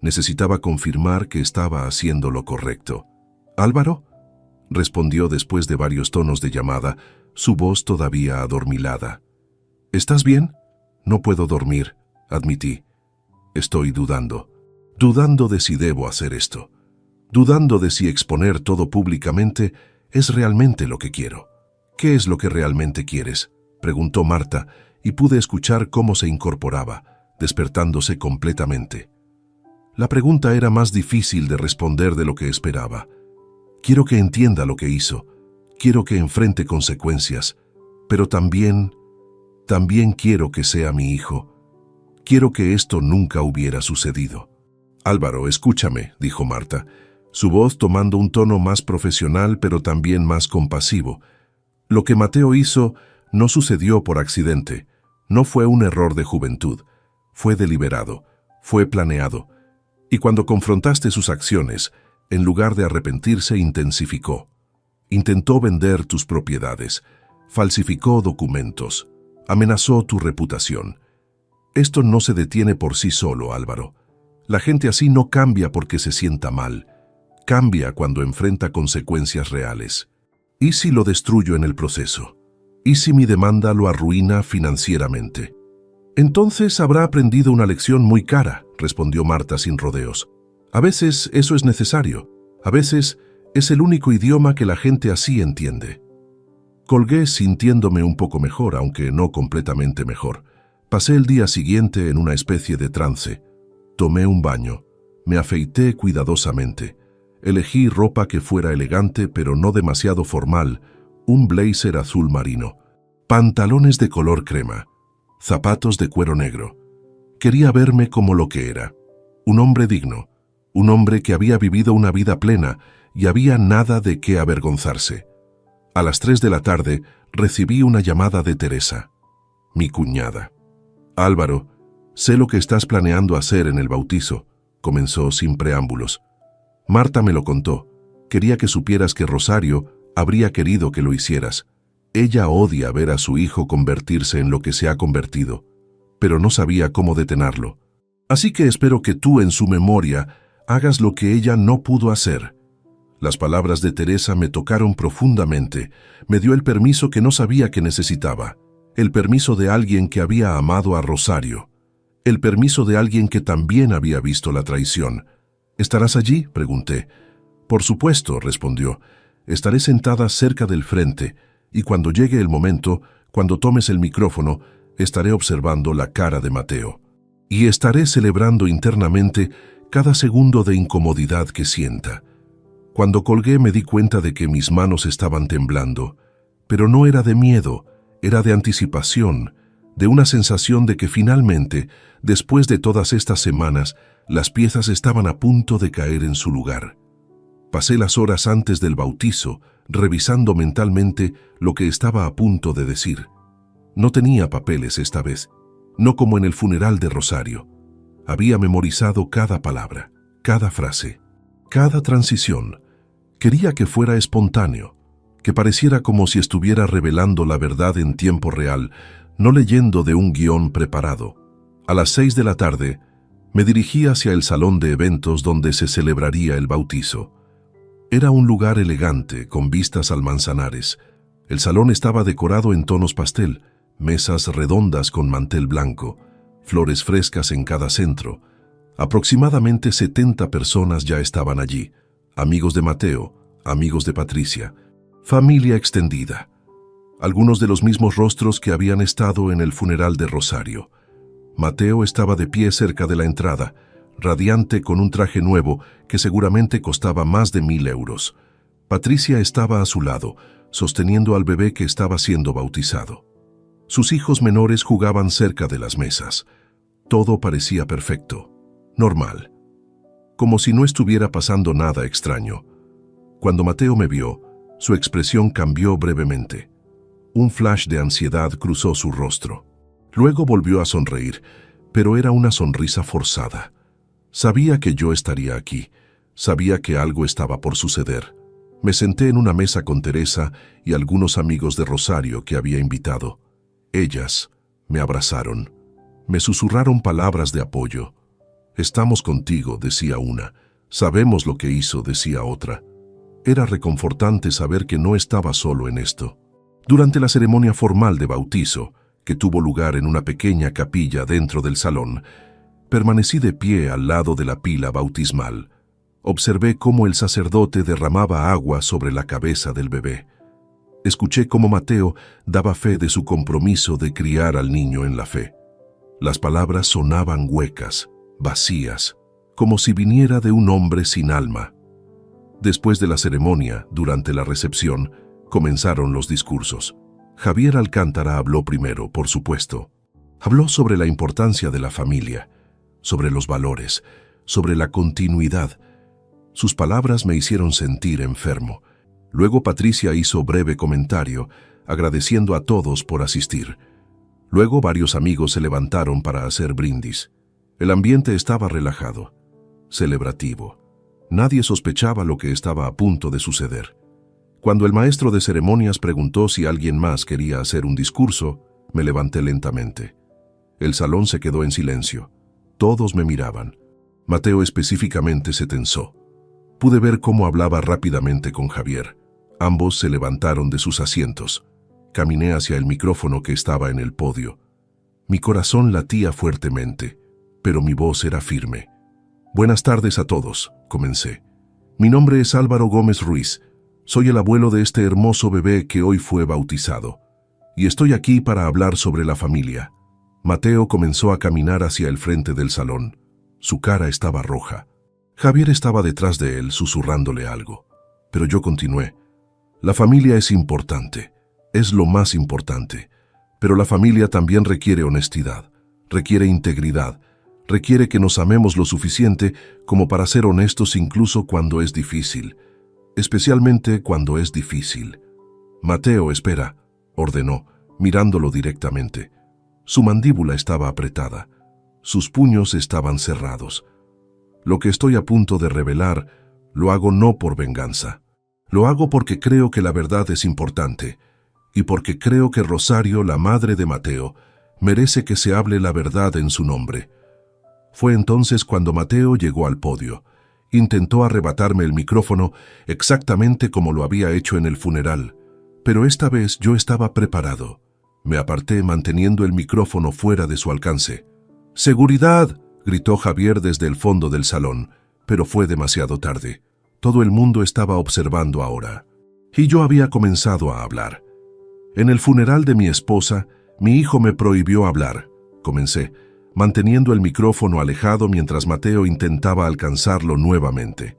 Necesitaba confirmar que estaba haciendo lo correcto. «¿Álvaro?», respondió después de varios tonos de llamada, su voz todavía adormilada. «¿Estás bien?». «No puedo dormir», admití. «Estoy dudando. Dudando de si debo hacer esto. Dudando de si exponer todo públicamente es realmente lo que quiero». «¿Qué es lo que realmente quieres?», preguntó Marta, y pude escuchar cómo se incorporaba, despertándose completamente. La pregunta era más difícil de responder de lo que esperaba. Quiero que entienda lo que hizo. Quiero que enfrente consecuencias. Pero también quiero que sea mi hijo. Quiero que esto nunca hubiera sucedido. «Álvaro, escúchame», dijo Marta, su voz tomando un tono más profesional pero también más compasivo. «Lo que Mateo hizo no sucedió por accidente. No fue un error de juventud. Fue deliberado. Fue planeado. Y cuando confrontaste sus acciones, en lugar de arrepentirse, intensificó. Intentó vender tus propiedades. Falsificó documentos. Amenazó tu reputación. Esto no se detiene por sí solo, Álvaro. La gente así no cambia porque se sienta mal. Cambia cuando enfrenta consecuencias reales. ¿Y si lo destruyo en el proceso? ¿Y si mi demanda lo arruina financieramente? Entonces habrá aprendido una lección muy cara, respondió Marta sin rodeos. A veces eso es necesario. A veces es el único idioma que la gente así entiende. Colgué sintiéndome un poco mejor, aunque no completamente mejor. Pasé el día siguiente en una especie de trance. Tomé un baño. Me afeité cuidadosamente. Elegí ropa que fuera elegante pero no demasiado formal, un blazer azul marino, pantalones de color crema, zapatos de cuero negro. Quería verme como lo que era, un hombre digno, un hombre que había vivido una vida plena y había nada de qué avergonzarse. A las 3 de la tarde recibí una llamada de Teresa, mi cuñada. «Álvaro, sé lo que estás planeando hacer en el bautizo», comenzó sin preámbulos. «Marta me lo contó. Quería que supieras que Rosario habría querido que lo hicieras. Ella odia ver a su hijo convertirse en lo que se ha convertido, pero no sabía cómo detenerlo. Así que espero que tú, en su memoria, hagas lo que ella no pudo hacer». Las palabras de Teresa me tocaron profundamente. Me dio el permiso que no sabía que necesitaba. El permiso de alguien que había amado a Rosario. El permiso de alguien que también había visto la traición. «¿Estarás allí?», pregunté. «Por supuesto», respondió. «Estaré sentada cerca del frente, y cuando llegue el momento, cuando tomes el micrófono, estaré observando la cara de Mateo. Y estaré celebrando internamente cada segundo de incomodidad que sienta». Cuando colgué me di cuenta de que mis manos estaban temblando. Pero no era de miedo, era de anticipación, de una sensación de que finalmente, después de todas estas semanas, las piezas estaban a punto de caer en su lugar. Pasé las horas antes del bautizo, revisando mentalmente lo que estaba a punto de decir. No tenía papeles esta vez, no como en el funeral de Rosario. Había memorizado cada palabra, cada frase, cada transición. Quería que fuera espontáneo, que pareciera como si estuviera revelando la verdad en tiempo real, no leyendo de un guión preparado. A las 6 de la tarde, me dirigí hacia el salón de eventos donde se celebraría el bautizo. Era un lugar elegante, con vistas al Manzanares. El salón estaba decorado en tonos pastel, mesas redondas con mantel blanco, flores frescas en cada centro. Aproximadamente 70 personas ya estaban allí, amigos de Mateo, amigos de Patricia, familia extendida. Algunos de los mismos rostros que habían estado en el funeral de Rosario. Mateo estaba de pie cerca de la entrada, radiante con un traje nuevo que seguramente costaba más de 1.000 euros. Patricia estaba a su lado, sosteniendo al bebé que estaba siendo bautizado. Sus hijos menores jugaban cerca de las mesas. Todo parecía perfecto, normal, como si no estuviera pasando nada extraño. Cuando Mateo me vio, su expresión cambió brevemente. Un flash de ansiedad cruzó su rostro. Luego volvió a sonreír, pero era una sonrisa forzada. Sabía que yo estaría aquí, sabía que algo estaba por suceder. Me senté en una mesa con Teresa y algunos amigos de Rosario que había invitado. Ellas me abrazaron, me susurraron palabras de apoyo. «Estamos contigo», decía una. «Sabemos lo que hizo», decía otra. Era reconfortante saber que no estaba solo en esto. Durante la ceremonia formal de bautizo, que tuvo lugar en una pequeña capilla dentro del salón, permanecí de pie al lado de la pila bautismal. Observé cómo el sacerdote derramaba agua sobre la cabeza del bebé. Escuché cómo Mateo daba fe de su compromiso de criar al niño en la fe. Las palabras sonaban huecas, vacías, como si viniera de un hombre sin alma. Después de la ceremonia, durante la recepción, comenzaron los discursos. Javier Alcántara habló primero, por supuesto. Habló sobre la importancia de la familia, sobre los valores, sobre la continuidad. Sus palabras me hicieron sentir enfermo. Luego Patricia hizo breve comentario, agradeciendo a todos por asistir. Luego varios amigos se levantaron para hacer brindis. El ambiente estaba relajado, celebrativo. Nadie sospechaba lo que estaba a punto de suceder. Cuando el maestro de ceremonias preguntó si alguien más quería hacer un discurso, me levanté lentamente. El salón se quedó en silencio. Todos me miraban. Mateo específicamente se tensó. Pude ver cómo hablaba rápidamente con Javier. Ambos se levantaron de sus asientos. Caminé hacia el micrófono que estaba en el podio. Mi corazón latía fuertemente, pero mi voz era firme. «Buenas tardes a todos», comencé. «Mi nombre es Álvaro Gómez Ruiz. Soy el abuelo de este hermoso bebé que hoy fue bautizado. Y estoy aquí para hablar sobre la familia». Mateo comenzó a caminar hacia el frente del salón. Su cara estaba roja. Javier estaba detrás de él, susurrándole algo. Pero yo continué. «La familia es importante. Es lo más importante. Pero la familia también requiere honestidad, requiere integridad, requiere que nos amemos lo suficiente como para ser honestos incluso cuando es difícil. Especialmente cuando es difícil». «Mateo, espera», ordenó, mirándolo directamente. Su mandíbula estaba apretada. Sus puños estaban cerrados. «Lo que estoy a punto de revelar, lo hago no por venganza. Lo hago porque creo que la verdad es importante, y porque creo que Rosario, la madre de Mateo, merece que se hable la verdad en su nombre». Fue entonces cuando Mateo llegó al podio. Intentó arrebatarme el micrófono exactamente como lo había hecho en el funeral, pero esta vez yo estaba preparado. Me aparté manteniendo el micrófono fuera de su alcance. «¡Seguridad!», gritó Javier desde el fondo del salón, pero fue demasiado tarde. Todo el mundo estaba observando ahora. Y yo había comenzado a hablar. «En el funeral de mi esposa, mi hijo me prohibió hablar», comencé, manteniendo el micrófono alejado mientras Mateo intentaba alcanzarlo nuevamente.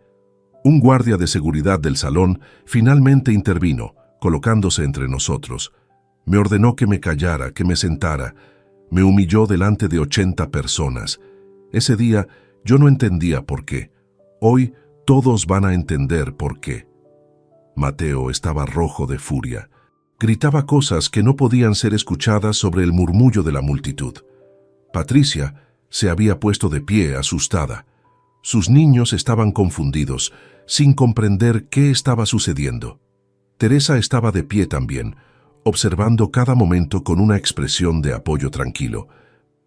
Un guardia de seguridad del salón finalmente intervino, colocándose entre nosotros. Me ordenó que me callara, que me sentara. Me humilló delante de 80 personas. Ese día yo no entendía por qué. Hoy todos van a entender por qué. Mateo estaba rojo de furia. Gritaba cosas que no podían ser escuchadas sobre el murmullo de la multitud. Patricia se había puesto de pie, asustada. Sus niños estaban confundidos, sin comprender qué estaba sucediendo. Teresa estaba de pie también, observando cada momento con una expresión de apoyo tranquilo.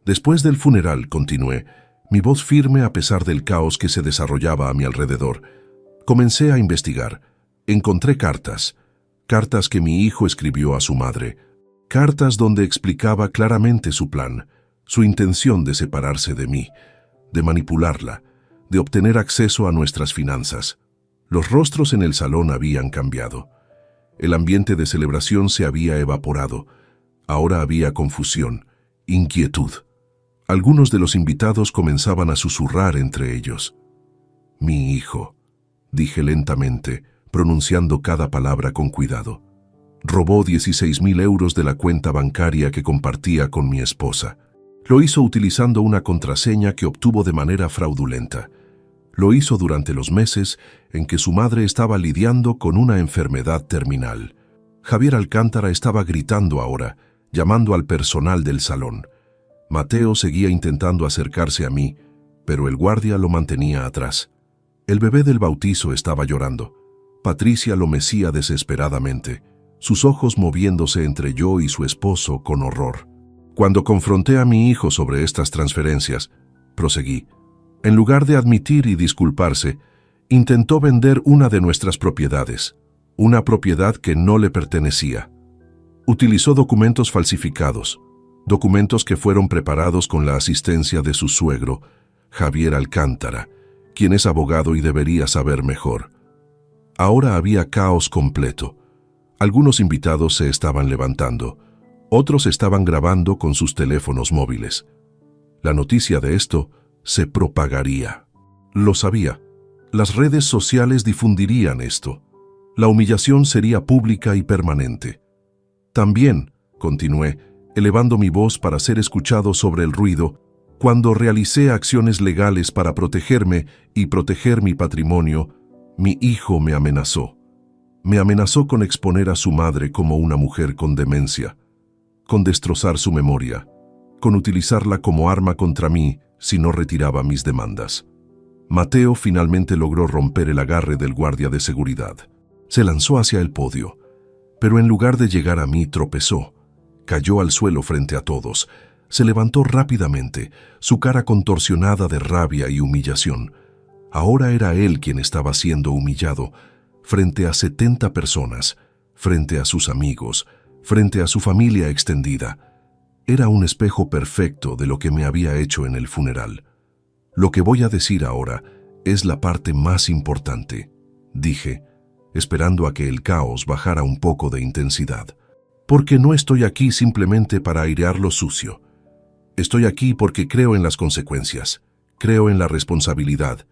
Después del funeral, continué, mi voz firme a pesar del caos que se desarrollaba a mi alrededor. Comencé a investigar. Encontré cartas que mi hijo escribió a su madre, cartas donde explicaba claramente su plan, su intención de separarse de mí, de manipularla, de obtener acceso a nuestras finanzas. Los rostros en el salón habían cambiado. El ambiente de celebración se había evaporado. Ahora había confusión, inquietud. Algunos de los invitados comenzaban a susurrar entre ellos. Mi hijo, dije lentamente, pronunciando cada palabra con cuidado. Robó 16.000 euros de la cuenta bancaria que compartía con mi esposa. Lo hizo utilizando una contraseña que obtuvo de manera fraudulenta. Lo hizo durante los meses en que su madre estaba lidiando con una enfermedad terminal. Javier Alcántara estaba gritando ahora, llamando al personal del salón. Mateo seguía intentando acercarse a mí, pero el guardia lo mantenía atrás. El bebé del bautizo estaba llorando. Patricia lo mecía desesperadamente, sus ojos moviéndose entre yo y su esposo con horror. Cuando confronté a mi hijo sobre estas transferencias, proseguí, en lugar de admitir y disculparse, intentó vender una de nuestras propiedades, una propiedad que no le pertenecía. Utilizó documentos falsificados, documentos que fueron preparados con la asistencia de su suegro, Javier Alcántara, quien es abogado y debería saber mejor. Ahora había caos completo. Algunos invitados se estaban levantando, otros estaban grabando con sus teléfonos móviles. La noticia de esto se propagaría. Lo sabía. Las redes sociales difundirían esto. La humillación sería pública y permanente. También, continué, elevando mi voz para ser escuchado sobre el ruido, cuando realicé acciones legales para protegerme y proteger mi patrimonio, mi hijo me amenazó. Me amenazó con exponer a su madre como una mujer con demencia, con destrozar su memoria, con utilizarla como arma contra mí si no retiraba mis demandas. Mateo finalmente logró romper el agarre del guardia de seguridad. Se lanzó hacia el podio, pero en lugar de llegar a mí tropezó, cayó al suelo frente a todos, se levantó rápidamente, su cara contorsionada de rabia y humillación. Ahora era él quien estaba siendo humillado, frente a 70 personas, frente a sus amigos, frente a su familia extendida. Era un espejo perfecto de lo que me había hecho en el funeral. Lo que voy a decir ahora es la parte más importante, dije, esperando a que el caos bajara un poco de intensidad. Porque no estoy aquí simplemente para airear lo sucio. Estoy aquí porque creo en las consecuencias, creo en la responsabilidad,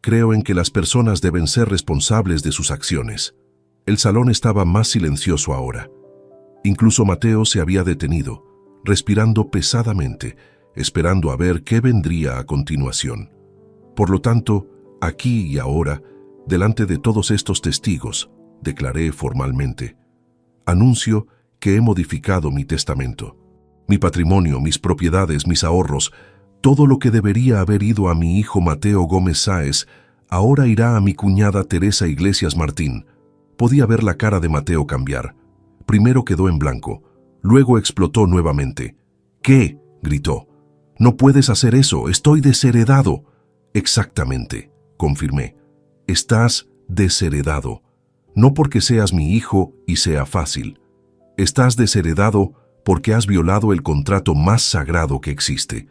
creo en que las personas deben ser responsables de sus acciones. El salón estaba más silencioso ahora. Incluso Mateo se había detenido, respirando pesadamente, esperando a ver qué vendría a continuación. Por lo tanto, aquí y ahora, delante de todos estos testigos, declaré formalmente, anuncio que he modificado mi testamento. Mi patrimonio, mis propiedades, mis ahorros, todo lo que debería haber ido a mi hijo Mateo Gómez Sáez, ahora irá a mi cuñada Teresa Iglesias Martín. Podía ver la cara de Mateo cambiar. Primero quedó en blanco, luego explotó nuevamente. ¿Qué?, gritó. No puedes hacer eso, estoy desheredado. Exactamente, confirmé. Estás desheredado. No porque seas mi hijo y sea fácil. Estás desheredado porque has violado el contrato más sagrado que existe.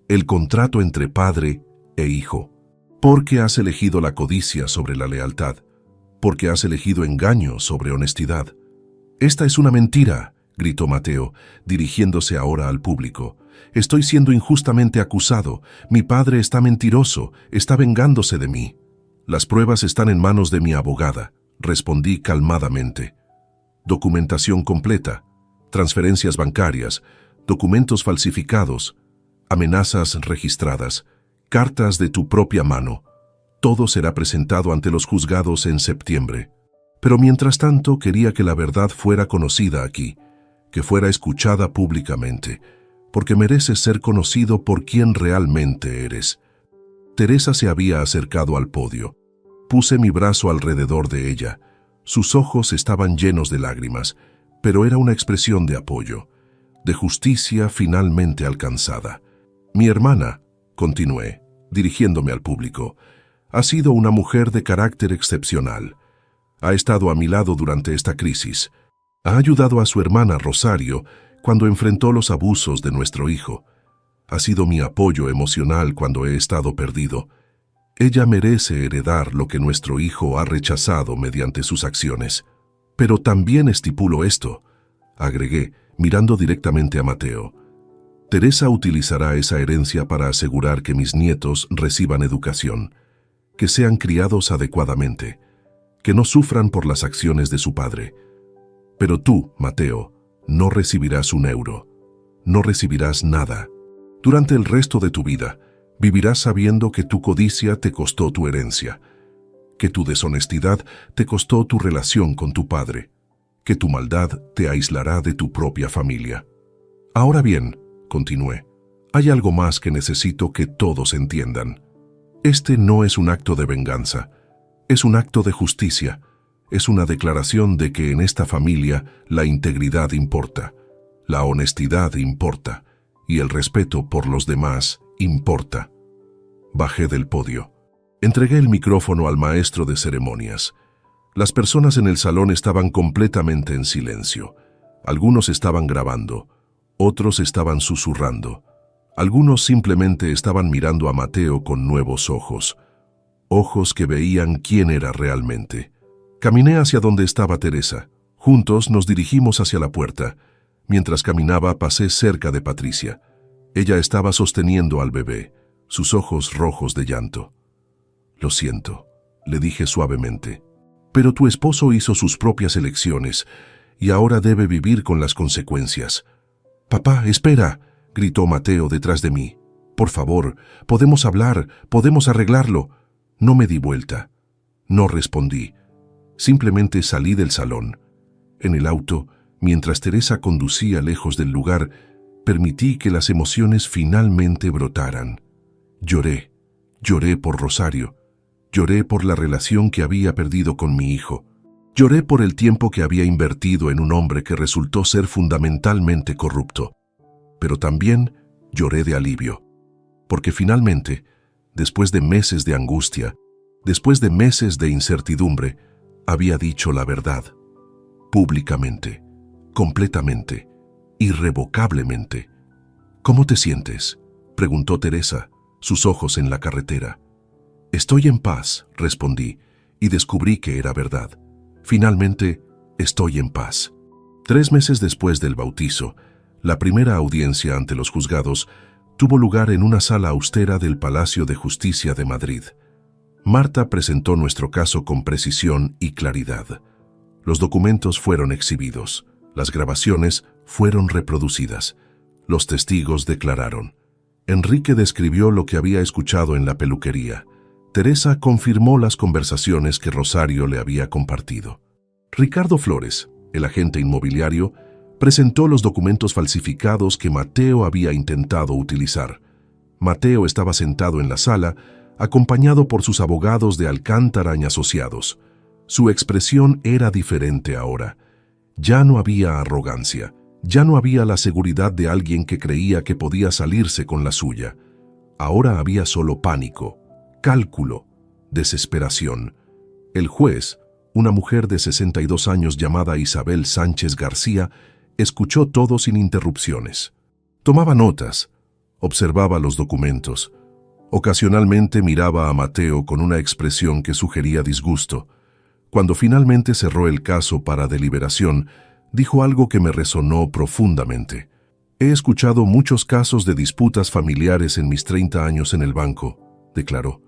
El contrato entre padre e hijo. Porque has elegido la codicia sobre la lealtad. Porque has elegido engaño sobre honestidad. Esta es una mentira, gritó Mateo, dirigiéndose ahora al público. Estoy siendo injustamente acusado. Mi padre está mentiroso, está vengándose de mí. Las pruebas están en manos de mi abogada, respondí calmadamente. documentación completa, transferencias bancarias, documentos falsificados, amenazas registradas, cartas de tu propia mano. Todo será presentado ante los juzgados en septiembre. Pero mientras tanto quería que la verdad fuera conocida aquí, que fuera escuchada públicamente, porque mereces ser conocido por quien realmente eres. Teresa se había acercado al podio. Puse mi brazo alrededor de ella. Sus ojos estaban llenos de lágrimas, pero era una expresión de apoyo, de justicia finalmente alcanzada. Mi hermana, continué, dirigiéndome al público, ha sido una mujer de carácter excepcional. Ha estado a mi lado durante esta crisis. Ha ayudado a su hermana Rosario cuando enfrentó los abusos de nuestro hijo. Ha sido mi apoyo emocional cuando he estado perdido. Ella merece heredar lo que nuestro hijo ha rechazado mediante sus acciones. Pero también estipulo esto, agregué, mirando directamente a Mateo. Teresa utilizará esa herencia para asegurar que mis nietos reciban educación, que sean criados adecuadamente, que no sufran por las acciones de su padre. Pero tú, Mateo, no recibirás un euro, no recibirás nada. Durante el resto de tu vida, vivirás sabiendo que tu codicia te costó tu herencia, que tu deshonestidad te costó tu relación con tu padre, que tu maldad te aislará de tu propia familia. Ahora bien, continué, hay algo más que necesito que todos entiendan. Este no es un acto de venganza, es un acto de justicia, es una declaración de que en esta familia la integridad importa, la honestidad importa y el respeto por los demás importa. Bajé del podio. Entregué el micrófono al maestro de ceremonias. Las personas en el salón estaban completamente en silencio. Algunos estaban grabando, otros estaban susurrando. Algunos simplemente estaban mirando a Mateo con nuevos ojos, ojos que veían quién era realmente. Caminé hacia donde estaba Teresa. Juntos nos dirigimos hacia la puerta. Mientras caminaba pasé cerca de Patricia. Ella estaba sosteniendo al bebé, sus ojos rojos de llanto. Lo siento, le dije suavemente, pero tu esposo hizo sus propias elecciones y ahora debe vivir con las consecuencias. Papá, espera, gritó Mateo detrás de mí. Por favor, podemos hablar, podemos arreglarlo. No me di vuelta. No respondí. Simplemente salí del salón. En el auto, mientras Teresa conducía lejos del lugar, permití que las emociones finalmente brotaran. Lloré. Lloré por Rosario. Lloré por la relación que había perdido con mi hijo. Lloré por el tiempo que había invertido en un hombre que resultó ser fundamentalmente corrupto. Pero también lloré de alivio, porque finalmente, después de meses de angustia, después de meses de incertidumbre, había dicho la verdad, públicamente, completamente, irrevocablemente. ¿Cómo te sientes?, preguntó Teresa, sus ojos en la carretera. Estoy en paz, respondí, y descubrí que era verdad. Finalmente, estoy en paz. 3 meses después del bautizo, la primera audiencia ante los juzgados tuvo lugar en una sala austera del Palacio de Justicia de Madrid. Marta presentó nuestro caso con precisión y claridad. Los documentos fueron exhibidos, las grabaciones fueron reproducidas, los testigos declararon. Enrique describió lo que había escuchado en la peluquería. Teresa confirmó las conversaciones que Rosario le había compartido. Ricardo Flores, el agente inmobiliario, presentó los documentos falsificados que Mateo había intentado utilizar. Mateo estaba sentado en la sala, acompañado por sus abogados de Alcántara y Asociados. Su expresión era diferente ahora. Ya no había arrogancia, ya no había la seguridad de alguien que creía que podía salirse con la suya. Ahora había solo pánico, cálculo, desesperación. El juez, una mujer de 62 años llamada Isabel Sánchez García, escuchó todo sin interrupciones. Tomaba notas, observaba los documentos. Ocasionalmente miraba a Mateo con una expresión que sugería disgusto. Cuando finalmente cerró el caso para deliberación, dijo algo que me resonó profundamente. He escuchado muchos casos de disputas familiares en mis 30 años en el banco, declaró.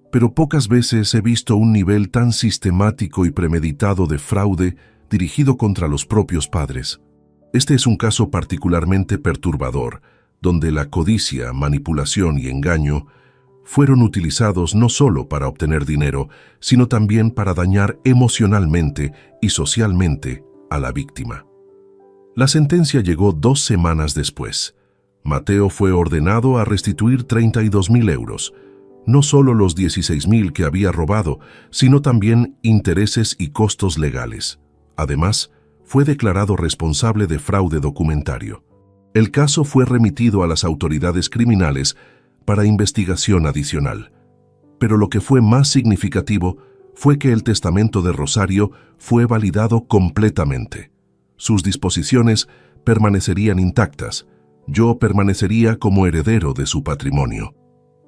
Pero pocas veces he visto un nivel tan sistemático y premeditado de fraude dirigido contra los propios padres. Este es un caso particularmente perturbador, donde la codicia, manipulación y engaño fueron utilizados no solo para obtener dinero, sino también para dañar emocionalmente y socialmente a la víctima. La sentencia llegó 2 semanas después. Mateo fue ordenado a restituir 32.000 euros, no solo los 16.000 que había robado, sino también intereses y costos legales. Además, fue declarado responsable de fraude documentario. El caso fue remitido a las autoridades criminales para investigación adicional. Pero lo que fue más significativo fue que el testamento de Rosario fue validado completamente. Sus disposiciones permanecerían intactas. Yo permanecería como heredero de su patrimonio.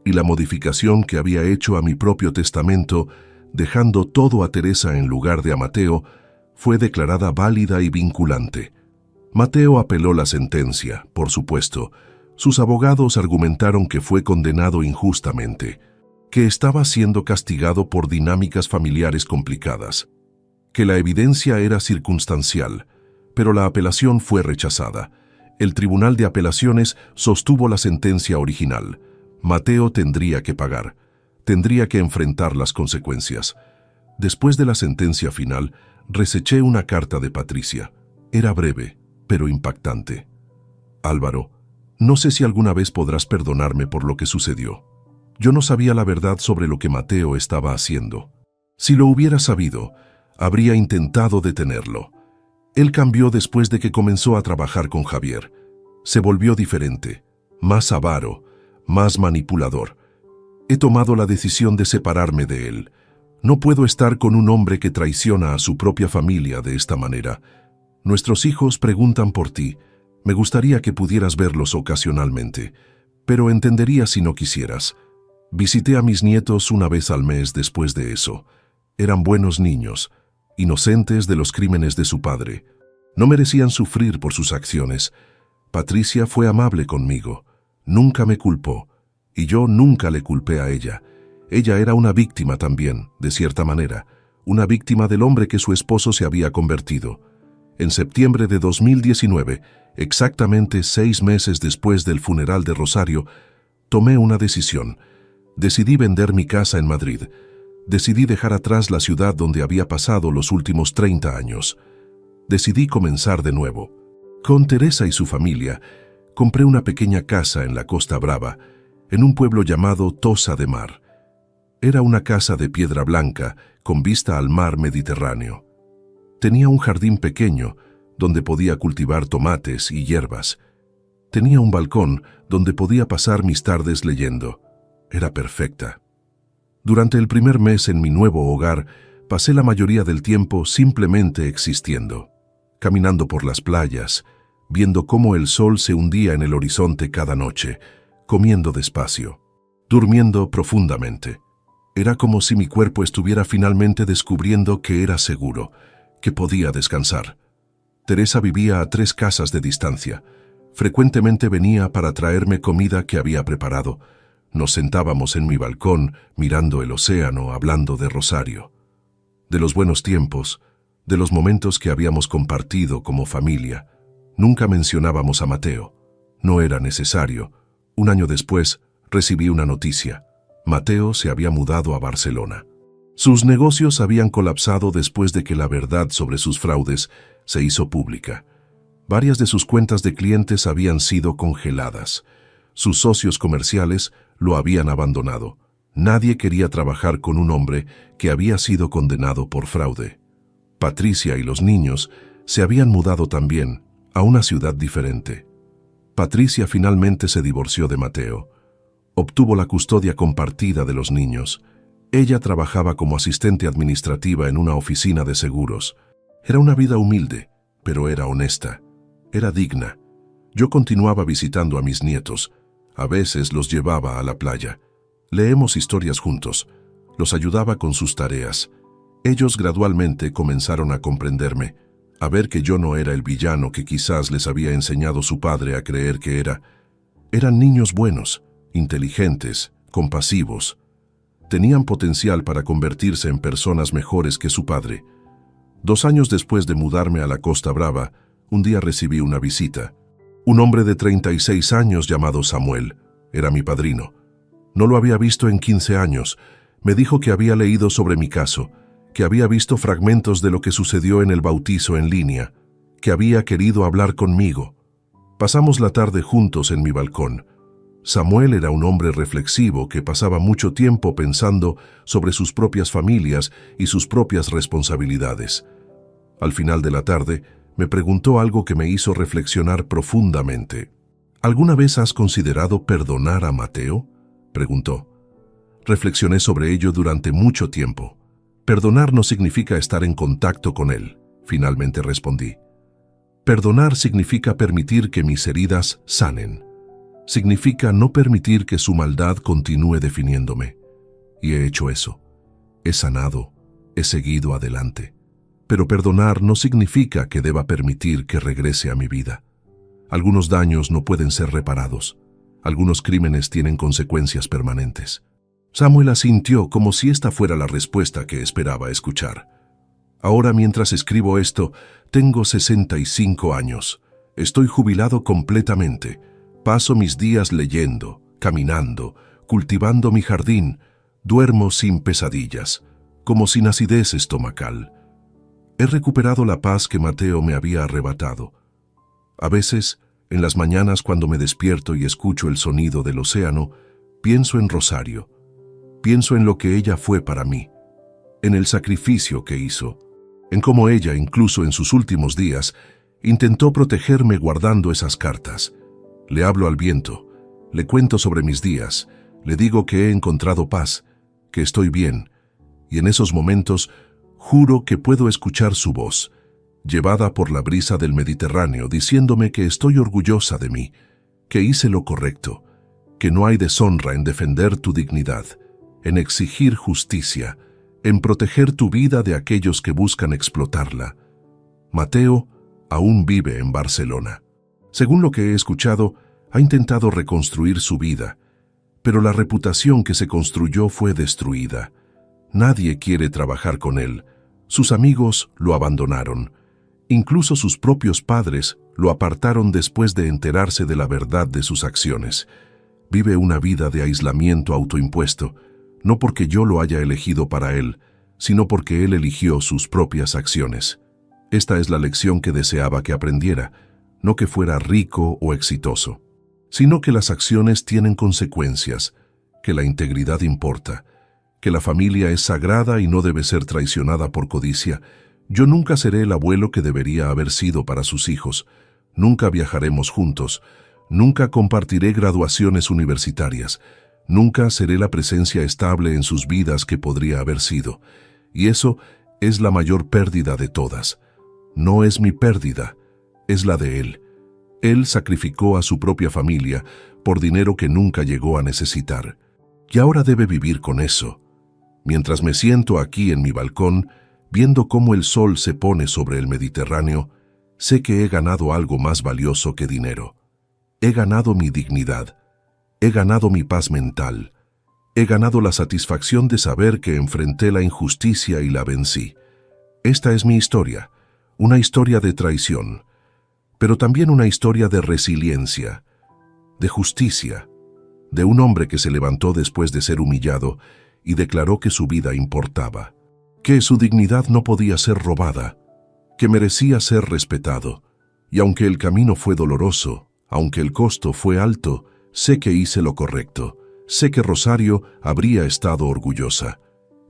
Y la modificación que había hecho a mi propio testamento, dejando todo a Teresa en lugar de a Mateo, fue declarada válida y vinculante. Mateo apeló la sentencia, por supuesto. Sus abogados argumentaron que fue condenado injustamente, que estaba siendo castigado por dinámicas familiares complicadas, que la evidencia era circunstancial, pero la apelación fue rechazada. El Tribunal de Apelaciones sostuvo la sentencia original. Mateo tendría que pagar, tendría que enfrentar las consecuencias. Después de la sentencia final, reseché una carta de Patricia. Era breve, pero impactante. Álvaro, no sé si alguna vez podrás perdonarme por lo que sucedió. Yo no sabía la verdad sobre lo que Mateo estaba haciendo. Si lo hubiera sabido, habría intentado detenerlo. Él cambió después de que comenzó a trabajar con Javier. Se volvió diferente, más avaro, más manipulador. He tomado la decisión de separarme de él. No puedo estar con un hombre que traiciona a su propia familia de esta manera. Nuestros hijos preguntan por ti. Me gustaría que pudieras verlos ocasionalmente, pero entendería si no quisieras. Visité a mis nietos una vez al mes después de eso. Eran buenos niños, inocentes de los crímenes de su padre. No merecían sufrir por sus acciones. Patricia fue amable conmigo. Nunca me culpó, y yo nunca le culpé a ella. Ella era una víctima también, de cierta manera, una víctima del hombre que su esposo se había convertido. En septiembre de 2019, exactamente 6 meses después del funeral de Rosario, tomé una decisión. Decidí vender mi casa en Madrid. Decidí dejar atrás la ciudad donde había pasado los últimos 30 años. Decidí comenzar de nuevo. Con Teresa y su familia, compré una pequeña casa en la Costa Brava, en un pueblo llamado Tossa de Mar. Era una casa de piedra blanca, con vista al mar Mediterráneo. Tenía un jardín pequeño, donde podía cultivar tomates y hierbas. Tenía un balcón donde podía pasar mis tardes leyendo. Era perfecta. Durante el primer mes en mi nuevo hogar, pasé la mayoría del tiempo simplemente existiendo, caminando por las playas, viendo cómo el sol se hundía en el horizonte cada noche, comiendo despacio, durmiendo profundamente. Era como si mi cuerpo estuviera finalmente descubriendo que era seguro, que podía descansar. Teresa vivía a 3 casas de distancia. Frecuentemente venía para traerme comida que había preparado. Nos sentábamos en mi balcón, mirando el océano, hablando de Rosario. De los buenos tiempos, de los momentos que habíamos compartido como familia. Nunca mencionábamos a Mateo. No era necesario. Un año después, recibí una noticia. Mateo se había mudado a Barcelona. Sus negocios habían colapsado después de que la verdad sobre sus fraudes se hizo pública. Varias de sus cuentas de clientes habían sido congeladas. Sus socios comerciales lo habían abandonado. Nadie quería trabajar con un hombre que había sido condenado por fraude. Patricia y los niños se habían mudado también a una ciudad diferente. Patricia finalmente se divorció de Mateo. Obtuvo la custodia compartida de los niños. Ella trabajaba como asistente administrativa en una oficina de seguros. Era una vida humilde, pero era honesta. Era digna. Yo continuaba visitando a mis nietos. A veces los llevaba a la playa. Leemos historias juntos. Los ayudaba con sus tareas. Ellos gradualmente comenzaron a comprenderme, a ver que yo no era el villano que quizás les había enseñado su padre a creer que era. Eran niños buenos, inteligentes, compasivos. Tenían potencial para convertirse en personas mejores que su padre. 2 años después de mudarme a la Costa Brava, un día recibí una visita. Un hombre de 36 años llamado Samuel. Era mi padrino. No lo había visto en 15 años. Me dijo que había leído sobre mi caso, que había visto fragmentos de lo que sucedió en el bautizo en línea, que había querido hablar conmigo. Pasamos la tarde juntos en mi balcón. Samuel era un hombre reflexivo que pasaba mucho tiempo pensando sobre sus propias familias y sus propias responsabilidades. Al final de la tarde, me preguntó algo que me hizo reflexionar profundamente. ¿Alguna vez has considerado perdonar a Mateo?, preguntó. Reflexioné sobre ello durante mucho tiempo. Perdonar no significa estar en contacto con él, finalmente respondí. Perdonar significa permitir que mis heridas sanen. Significa no permitir que su maldad continúe definiéndome. Y he hecho eso. He sanado, he seguido adelante. Pero perdonar no significa que deba permitir que regrese a mi vida. Algunos daños no pueden ser reparados. Algunos crímenes tienen consecuencias permanentes. Samuel asintió como si esta fuera la respuesta que esperaba escuchar. Ahora, mientras escribo esto, tengo 65 años. Estoy jubilado completamente. Paso mis días leyendo, caminando, cultivando mi jardín. Duermo sin pesadillas, como sin acidez estomacal. He recuperado la paz que Mateo me había arrebatado. A veces, en las mañanas cuando me despierto y escucho el sonido del océano, pienso en Rosario. Pienso en lo que ella fue para mí, en el sacrificio que hizo, en cómo ella, incluso en sus últimos días, intentó protegerme guardando esas cartas. Le hablo al viento, le cuento sobre mis días, le digo que he encontrado paz, que estoy bien, y en esos momentos juro que puedo escuchar su voz, llevada por la brisa del Mediterráneo, diciéndome que estoy orgullosa de mí, que hice lo correcto, que no hay deshonra en defender tu dignidad, en exigir justicia, en proteger tu vida de aquellos que buscan explotarla. Mateo aún vive en Barcelona. Según lo que he escuchado, ha intentado reconstruir su vida, pero la reputación que se construyó fue destruida. Nadie quiere trabajar con él. Sus amigos lo abandonaron. Incluso sus propios padres lo apartaron después de enterarse de la verdad de sus acciones. Vive una vida de aislamiento autoimpuesto, no porque yo lo haya elegido para él, sino porque él eligió sus propias acciones. Esta es la lección que deseaba que aprendiera, no que fuera rico o exitoso, sino que las acciones tienen consecuencias, que la integridad importa, que la familia es sagrada y no debe ser traicionada por codicia. Yo nunca seré el abuelo que debería haber sido para sus hijos, nunca viajaremos juntos, nunca compartiré graduaciones universitarias, nunca seré la presencia estable en sus vidas que podría haber sido. Y eso es la mayor pérdida de todas. No es mi pérdida, es la de él. Él sacrificó a su propia familia por dinero que nunca llegó a necesitar. Y ahora debe vivir con eso. Mientras me siento aquí en mi balcón, viendo cómo el sol se pone sobre el Mediterráneo, sé que he ganado algo más valioso que dinero. He ganado mi dignidad. He ganado mi paz mental. He ganado la satisfacción de saber que enfrenté la injusticia y la vencí. Esta es mi historia, una historia de traición, pero también una historia de resiliencia, de justicia, de un hombre que se levantó después de ser humillado y declaró que su vida importaba, que su dignidad no podía ser robada, que merecía ser respetado. Y aunque el camino fue doloroso, aunque el costo fue alto, sé que hice lo correcto. Sé que Rosario habría estado orgullosa.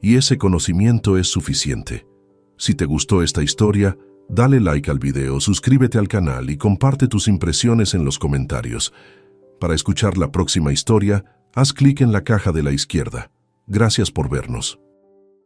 Y ese conocimiento es suficiente. Si te gustó esta historia, dale like al video, suscríbete al canal y comparte tus impresiones en los comentarios. Para escuchar la próxima historia, haz clic en la caja de la izquierda. Gracias por vernos.